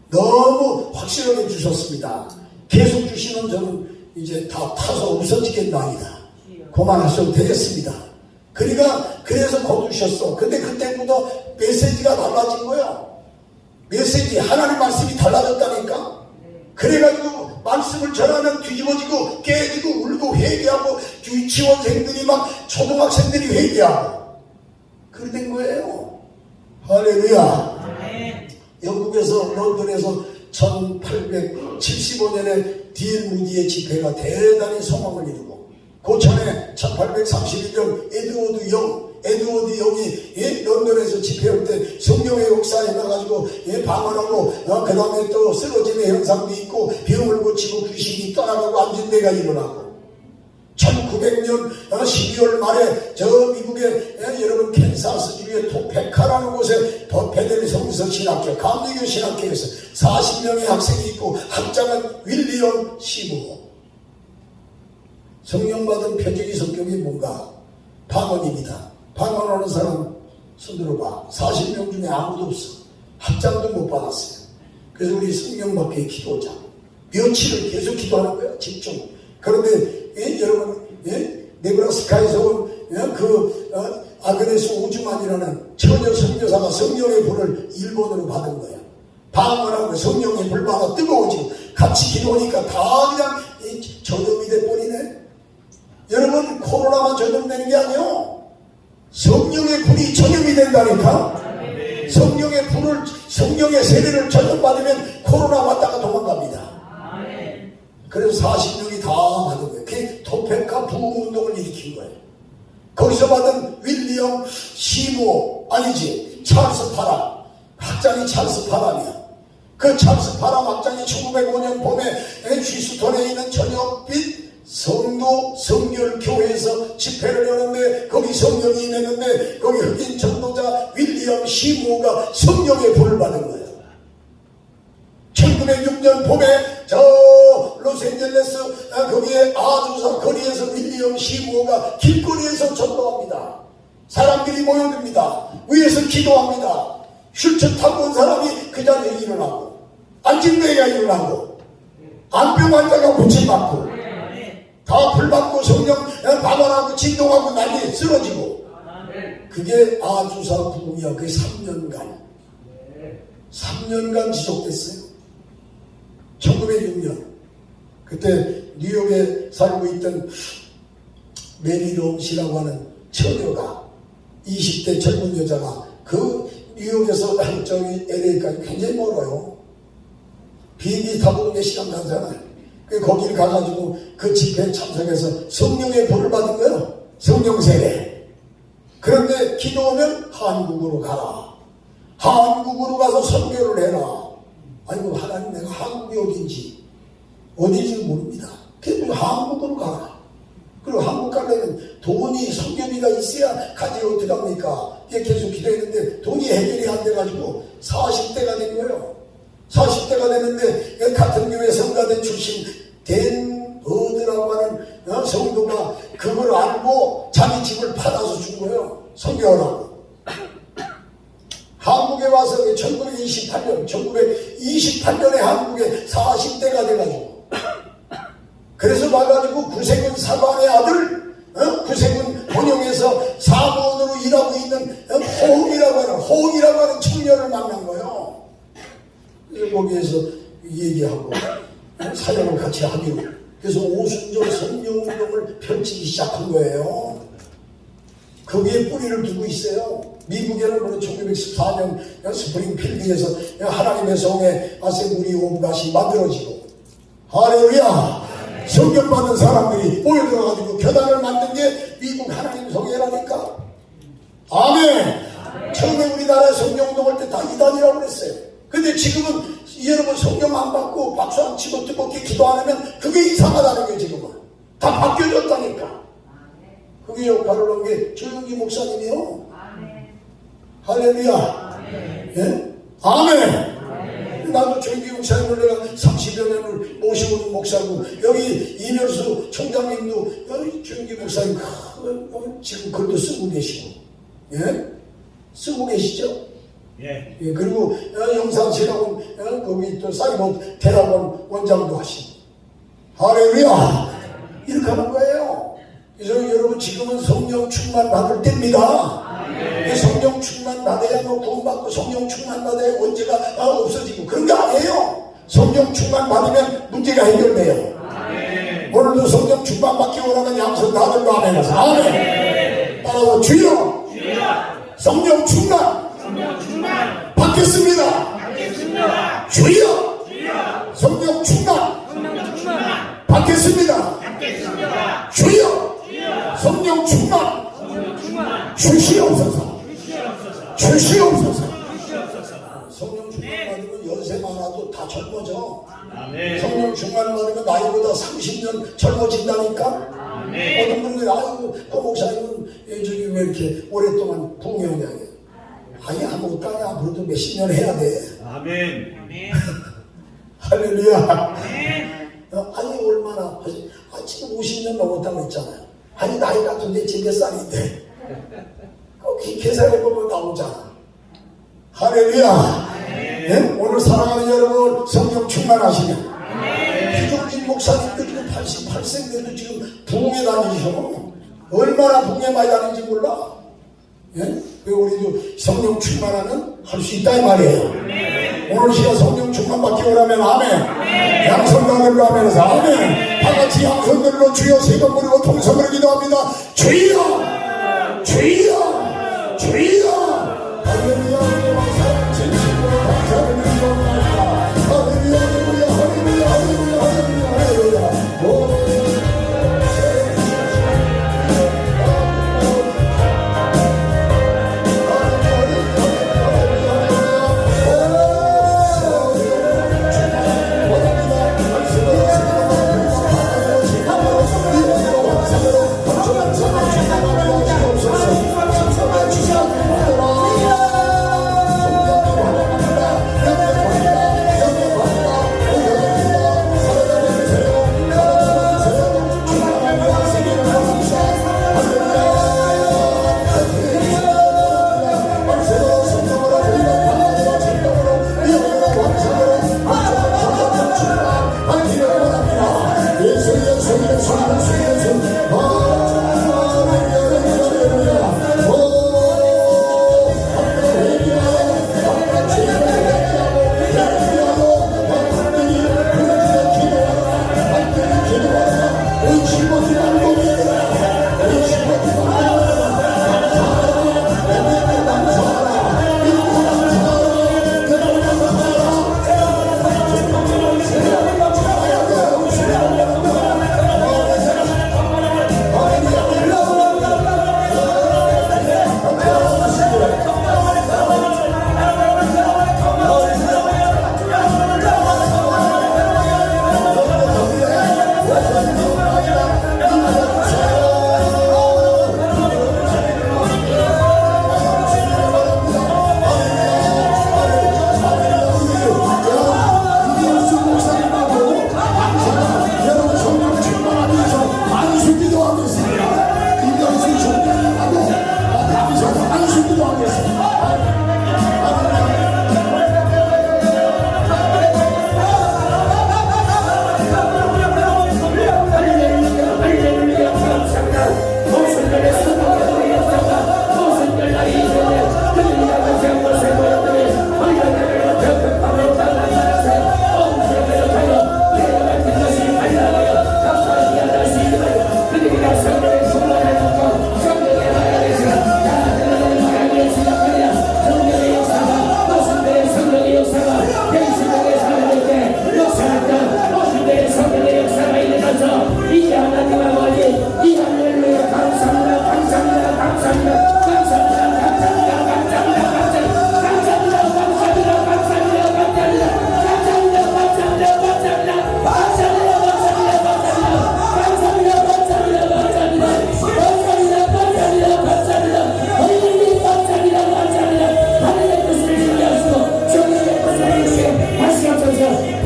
너무 확실하게 주셨습니다. 계속 주시면 저는 이제 다 타서 웃어지겠나이다. 그만하셔도 되겠습니다. 그러니까 그래서 거두셨어. 근데 그때부터 메시지가 달라진 거예요. 메시지, 하나님 말씀이 달라졌다니까. 그래가지고 말씀을 전하면 뒤집어지고 깨지고 울고 회개하고 유치원생들이 막 초등학생들이 회개하고 그렇게 된 거예요. 할렐루야. 영국에서 런던에서 1875년에 D.L. 무디의 집회가 대단히 성황을 이루고 그 전에 1831년 에드워드 영이 런던에서 집회할 때 성령의 역사에 나가지고 방언하고 그 다음에 또 쓰러짐의 현상도 있고 병을 고치고 귀신이 떠나가고 앉은 데가 일어나고 1900년 12월 말에 저 미국의 여러분 캔사스주의 토페카라는 곳에 베델 성서 신학교 감리교 신학교에서 40명의 학생이 있고 학장은 윌리엄 시모. 성령받은 표적이 성격이 뭔가? 방언입니다. 방언하는 사람 손들어봐. 40명 중에 아무도 없어. 학장도 못 받았어요. 그래서 우리 성령받게 기도자 며칠을 계속 기도하는 거야. 집중. 그런데 여러분 네브라스카에서 온 아그네스 오즈만이라는 처녀 선교사가 성령의 불을 일본으로 받은 거야. 방언하고 성령의 불 받아 뜨거워지고 같이 기도하니까 다 그냥 전염이 돼버리네. 여러분 코로나만 전염되는 게 아니에요. 성령의 불이 전염이 된다니까. 성령의 불을 성령의 세례를 전염받으면 코로나 왔다가 도망갑니다. 그래서 40명이 다 받은 거예요. 그게 토페카 부흥운동을 일으킨 거예요. 거기서 받은 윌리엄 시모 아니지 찰스 파람 학장이 찰스 파람이야. 그 찰스 파람 학장이 1905년 봄에 휴스턴에 있는 저녁빛 성도 성결교회에서 집회를 여는데 거기 성령이 임했는데 거기 흑인 전도자 윌리엄 시모가 성령의 불을 받은 거예요. 1906년 봄에 저 로스앤젤레스 거기에 아주사 거리에서 윌리엄 시모가 길거리에서 전도합니다. 사람들이 모여듭니다. 위에서 기도합니다. 휠체어 타고 온 사람이 그 자리에 일어나고 앉은 데가 일어나고 안병 환자가 고침받고 다 불받고 성령 방언하고 진동하고 난리 쓰러지고 그게 아주사 부흥이야. 그게 3년간 지속됐어요. 1906년 그때 뉴욕에 살고 있던 메리 롬시라고 하는 처녀가 20대 젊은 여자가 그 뉴욕에서 저기 LA까지 굉장히 멀어요. 비행기 타고 4시간 가잖아요. 거기를 가가지고 그 집회에 참석해서 성령의 불을 받은 거예요. 성령 세례. 그런데 기도하면 한국으로 가라. 한국으로 가서 선교를 해라. 아이고 하나님 내가 한국이 어딘지 모릅니다. 그래도 한국으로 가라. 그리고 한국 가려면 돈이 선교비가 있어야 가지 어떻게 합니까? 이게 계속 기도했는데 돈이 해결이 안 돼가지고 40대가 된 거예요. 40대가 됐는데 같은 교회 성가대 출신 댄 버드라고 하는 성도가 그걸 알고 자기 집을 팔아서 준 거예요. 선교하라고. 한국에 와서 1928년에 한국에 40대가 돼가지고 그래서 와가지고 구세군 사관의 아들 구세군 본영에서 사무원으로 일하고 있는 호응이라고 하는 청년을 만난 거예요. 그래서 거기에서 얘기하고 사역을 같이 하기로 그래서 오순절 성령운동을 펼치기 시작한 거예요. 거기에 뿌리를 두고 있어요. 미국에는 물론 1914년 스프링필드에서 하나님의 성에 아세무리 옴갓이 만들어지고, 할렐루야! 성경 받은 사람들이 모여들어가지고 교단을 만든 게 미국 하나님 성회라니까. 아멘. 처음에 우리나라에 성경운동할 때 다 이단이라고 그랬어요. 근데 지금은 여러분 성경 안 받고 박수 안 치고 뜨겁게 기도 안 하면 그게 이상하다는 거예요. 지금은 다 바뀌어졌다니까. 그게 역할을 한 게 조용기 목사님이요. 할렐루야. 예? 아멘. 나도 조용기 목사님을 내가 30여 년을 모시고 있는 목사고, 여기 이면수 총장님도 여기 조용기 목사님 지금 글도 쓰고 계시고, 예? 쓰고 계시죠? 예. 예, 그리고 영상실하고 거기 또 사이버 대학원 원장도 하시고, 할렐루야. 이렇게 하는 거예요. 그래서 여러분 지금은 성령 충만 받을 때입니다. 성령 충만 받아야 뭐 구원받고 성령 충만 받아야 문제가 없어지고 그런 게 아니에요. 성령 충만 받으면 문제가 해결돼요. 오늘도 성령 충만 받기 원하는 양손 다들 아멘 하세요. 아멘. 따라서 주여, 성령 충만 받겠습니다. 주여, 성령 충만 받겠습니다. 주여, 성령 충만 주시옵소서. 주시옵소서. 성령 충만 받으면 연세 많아도 다 젊어져. 성령 충만 받으면 나이보다 30년 젊어진다니까. 어떤 분들이 아유 그 목사님은 저기 왜 이렇게 오랫동안 부흥회냐. 아니 아무것도 아니야. 앞으로도 몇십 년 해야 돼. 아멘. 할렐루야. 아니 얼마나 지금 50년 넘었다고 했잖아요. 아니 나이가 도대체 몇 살인데 거기 계산해보면 나오잖아. 할렐루야. 네? 오늘 사랑하는 여러분 성령 충만하시면 기종진 목사님도 지금 88세인데도 지금 부흥회 다니셔. 얼마나 부흥회 많이 다니는지 몰라. 예? 우리도 성령 충만하면 할 수 있다 이 말이에요. 오늘 시간 성령 충만 받기 원하면 아멘. 양손 다들로 하면서 아멘. 다같이 양손들로 주여 세번 부르고 통성으로 기도합니다. 주여, 주여, 주여. 할렐루야. 왕사랑 진심으로 감사를 드리옵나이다. 할렐루야, 할렐루야, 할렐루야, 할렐루야, 할렐루야, 할렐루야. 주시옵소서.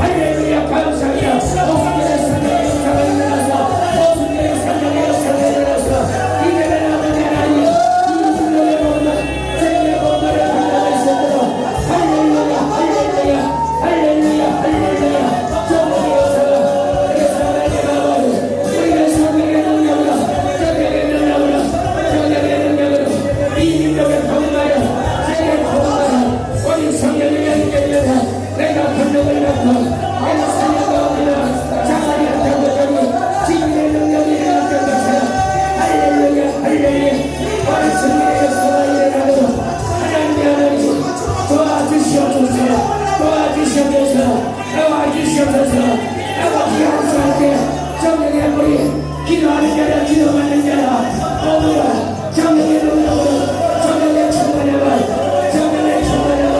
할렐루야 감사합니다. 모순들의 성령의 역사가 일어나서 모순들의 성령의 역사가 일어나서 이제는 아버지 하나님 이 불명의 몸을 생의 몸을 하나가 있었도록 할렐루야 할렐루야 할렐루야 할렐루야 성령의 역사가 우리의 삶을 내가버리 우리의 성령의 능력으로 성령의 능력으로 성령의 능력으로 이 민족의 통과를 세계 통과를 우리 성령의 영역에서 내가 권력을 갖고 내가 살려가 없는 자살이 한다고 저기 지금의 능력이 일어났던 것처럼 할렐루야 할렐루야 우리 성령의 역사가 일어나도록 하나님의 하나님 도와주시옵소서 도와주시옵소서 아버지 항상께 성령의 물이 기도하는 자라 기도하는 자라 오늘은 성령의 능력으로 성령의 충만함을 성령의 충만함을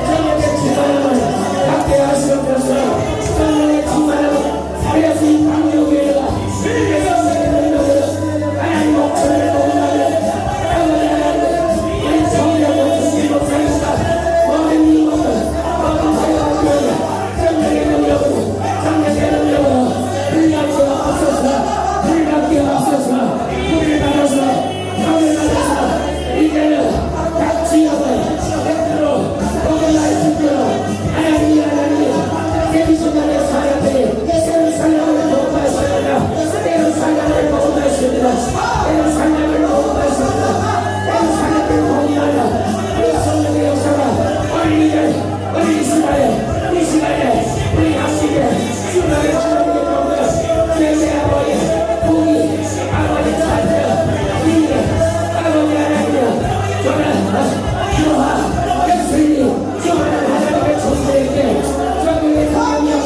성령의 충만함을 받게 하시옵소서. 성령의 충만함을 그래서 이 방주교회가 성령의 능력으로 하나님 목소리를 보고나는 아버지 하나님 우리 성령의 주신 목사님과 모든 이모들 모든 사역교회 성령의 능력으로 성령의 능력으로 불납게 하옵소서. 불납게 하옵소서. 불을 받아서 이제는 각 지역을 100% 오버라이트로 하나님 대비순간의 사람들이 새로운 사랑을 보호하십니다. 새로운 사랑을 보호하십니다. 새로운 사랑을 보호하십니다. 새로운 사랑을 보호하라. 우리 성령의 역사가 우리 이스라엘 우리 학식에 수많은 하나님의 공을 죄의 아버지 부이 아버지 자녀 비리 아버지 하나님 교화 백설이 교화는 하나님의 존재에게 성령의 성령이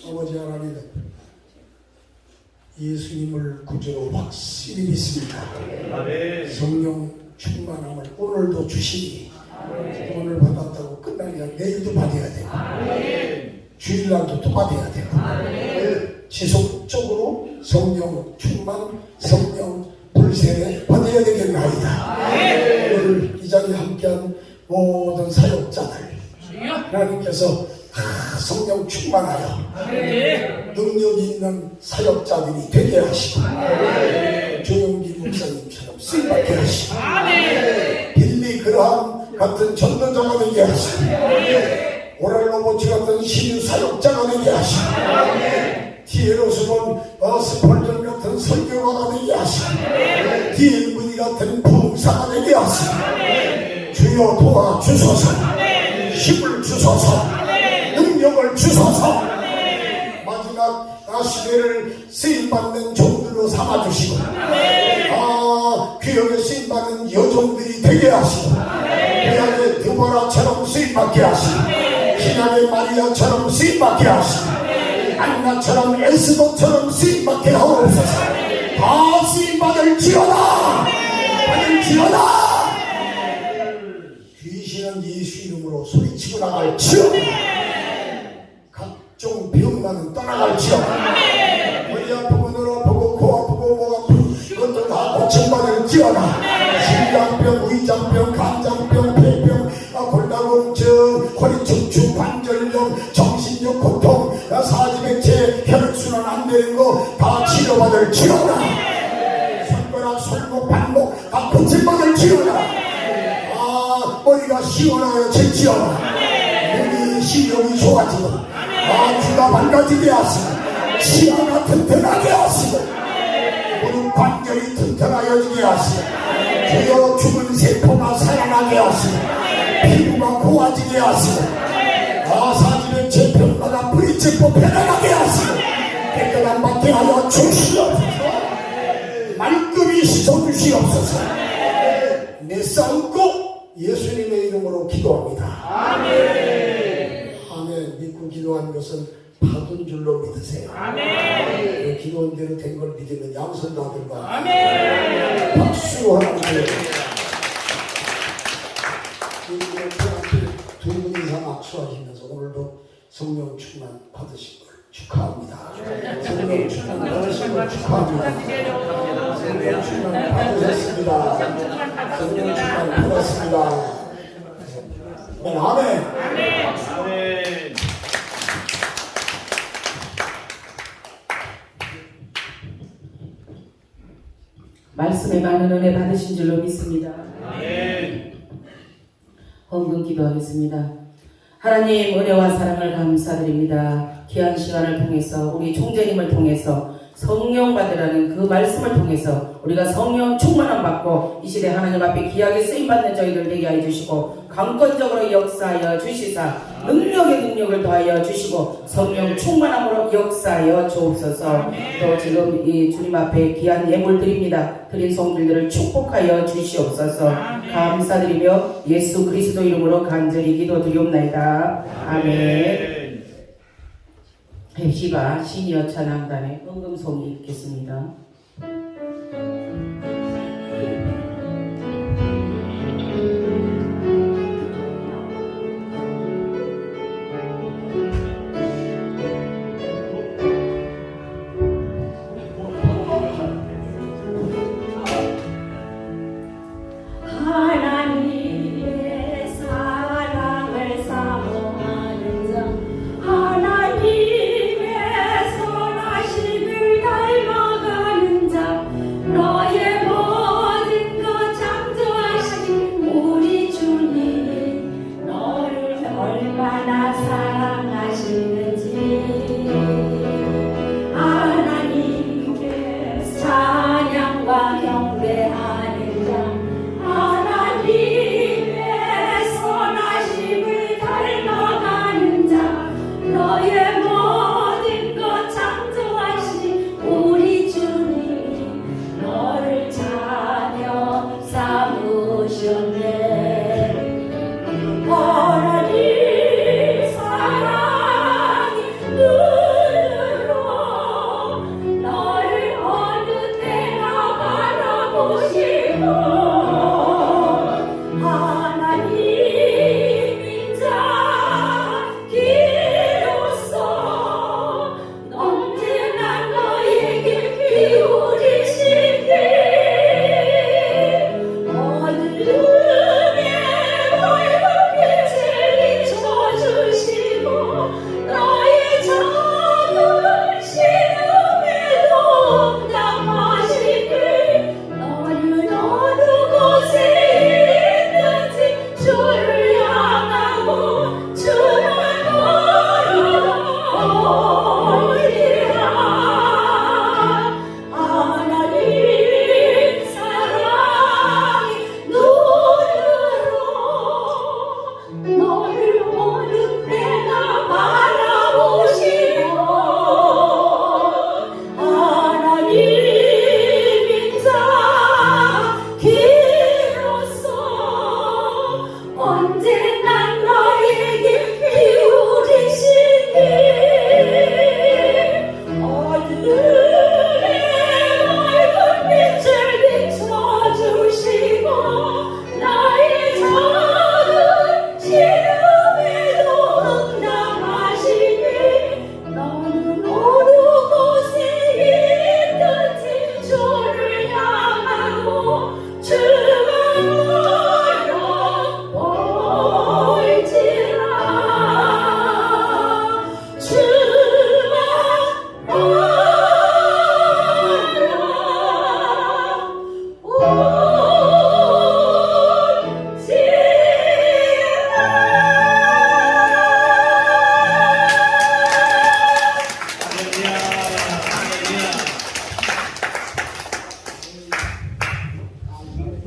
아버지 하나님, 예수님을 구주로 확실히 믿습니다. 성령 충만함을 오늘도 주시니 오늘 받았다고 끝나는 게 아니라 내일도 받아야 되고 주일날도 또 받아야 되고 지속적으로 성령 충만, 성령 불세례 받아야 되겠나이다. 오늘 이 자리에 함께한 모든 사역자들 하나님께서 성령 충만하여 능력이 있는 사역자들이 되게 하시고 조용기 목사님처럼 쓰임받게 하시고 빌리 그라함 같은 전도자가 되게 하시고 오랄로보치 같은 신유 사역자가 되게 하시고 디에로스본 스펄전 같은 설교가가 되게 하시고 디엘문이 같은 부흥사가 되게 하시고 주여 도와주소서. 힘을 주소서. 능력을 주소서. 마지막 시대를 쓰임받는 종들로 삼아주시고 귀역에 쓰임받는 여종들이 되게 하시고 구약의 드보라처럼 쓰임받게 하시고 신약의 마리아처럼 쓰임받게 하시고 안나처럼 에스더처럼 쓰임받게 하옵소서. 다 쓰임받을지어다. 받을지어다. 귀신은 예수 이름으로 소리치고 나갈지어다. 각종 병 아픔만 떠나갈지어다. 머리 아프고 눈 아프고 코 아프고 목 아프고 그것도 다 고침받을지어다. 심장병, 위장병, 간장병, 폐병, 골다공증, 허리 축축, 관절염, 정신적 고통, 사지백체, 혈액순환 안 되는 거 다 치료받을지어다. 손가락, 손목, 발목 다 고침받을지어다. 머리가 시원하여질지어다. 눈이 시력이 좋아지고 귀가 밝아지게 하시고 치아가 튼튼하게 하시고 무릎 관절이 튼튼하여지게 하시고 주여 죽은 세포가 살아나게 하시고 피부가 고와지게 하시고 사지백체 병마다 뿌리치고 편안하게 하시고 깨끗한 밭에 하여 주시옵소서. 말끔히 씻어주시옵소서. 내 싸움고 예수님의 이름으로 기도합니다. 아멘. 아멘. 믿고 기도하는 것은 받은 줄로 믿으세요. 아멘. 기도한 대로 된 걸 믿으면 양손다들과 아멘. 박수 하나 드려요. 두 분 이상 악수하시면서 오늘도 성령 충만 받으신 걸 축하합니다. 성령 충만 받으신 걸 축하합니다. 성령 충만 받으셨습니다. 성령 충만 받았습니다. 아멘. 아멘. 말씀에 많은 은혜 받으신 줄로 믿습니다. 아멘. 헌금 기도하겠습니다. 하나님 은혜와 사랑을 감사드립니다. 귀한 시간을 통해서 우리 총재님을 통해서 성령 받으라는 그 말씀을 통해서 우리가 성령 충만함 받고 이 시대 하나님 앞에 귀하게 쓰임받는 저희들 되게 해주시고 강권적으로 역사하여 주시사 능력의 능력을 더하여 주시고 성령 충만함으로 역사하여 주옵소서. 또 지금 이 주님 앞에 귀한 예물 드립니다. 드린 성들들을 축복하여 주시옵소서. 감사드리며 예수 그리스도 이름으로 간절히 기도드리옵나이다. 아멘. 헵시바 시니어 찬양단의 헌금송이 있겠습니다. 하나님의 사랑을 사모하는 자 하나님의 선하심을 닮아가는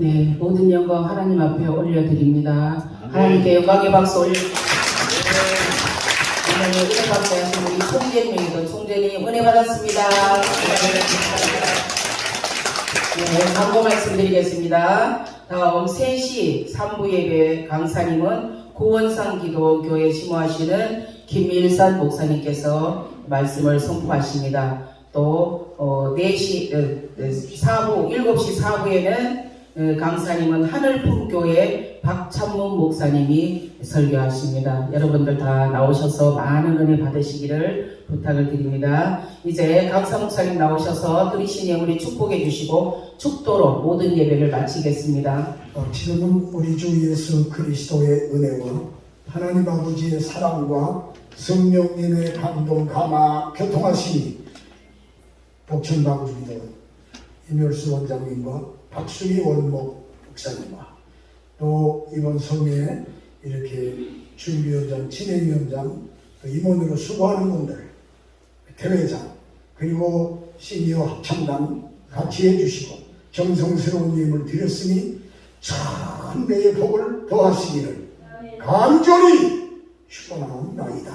네, 모든 영광 하나님 앞에 올려드립니다. 하나님께 영광의 박수 올려주십시오. 하나님 은혜 받게 하신 우리 총재님에게도 총재님 은혜 받았습니다. 네, 광고 말씀드리겠습니다. 다음 3시 3부 예배 강사님은 고원상 기도교회 심호하시는 김일산 목사님께서 말씀을 선포하십니다. 또 4시 7시 4부에는 강사님은 하늘품교회 박찬문 목사님이 설교하십니다. 여러분들 다 나오셔서 많은 은혜 받으시기를 부탁을 드립니다. 이제 강사 목사님 나오셔서 드리신 예물이 축복해 주시고 축도로 모든 예배를 마치겠습니다. 지금은 우리 주 예수 그리스도의 은혜와 하나님 아버지의 사랑과 성령님의 감동 감화 교통하심이 복천방주기도 임열수 원장님과 박수기 원목 목사님과 또 이번 성회에 이렇게 준비위원장, 진행위원장, 임원으로 수고하는 분들, 대회장, 그리고 시니어 합창단 같이 해주시고 정성스러운 예물 드렸으니 천배의 복을 더하시기를 간절히 축원합니다.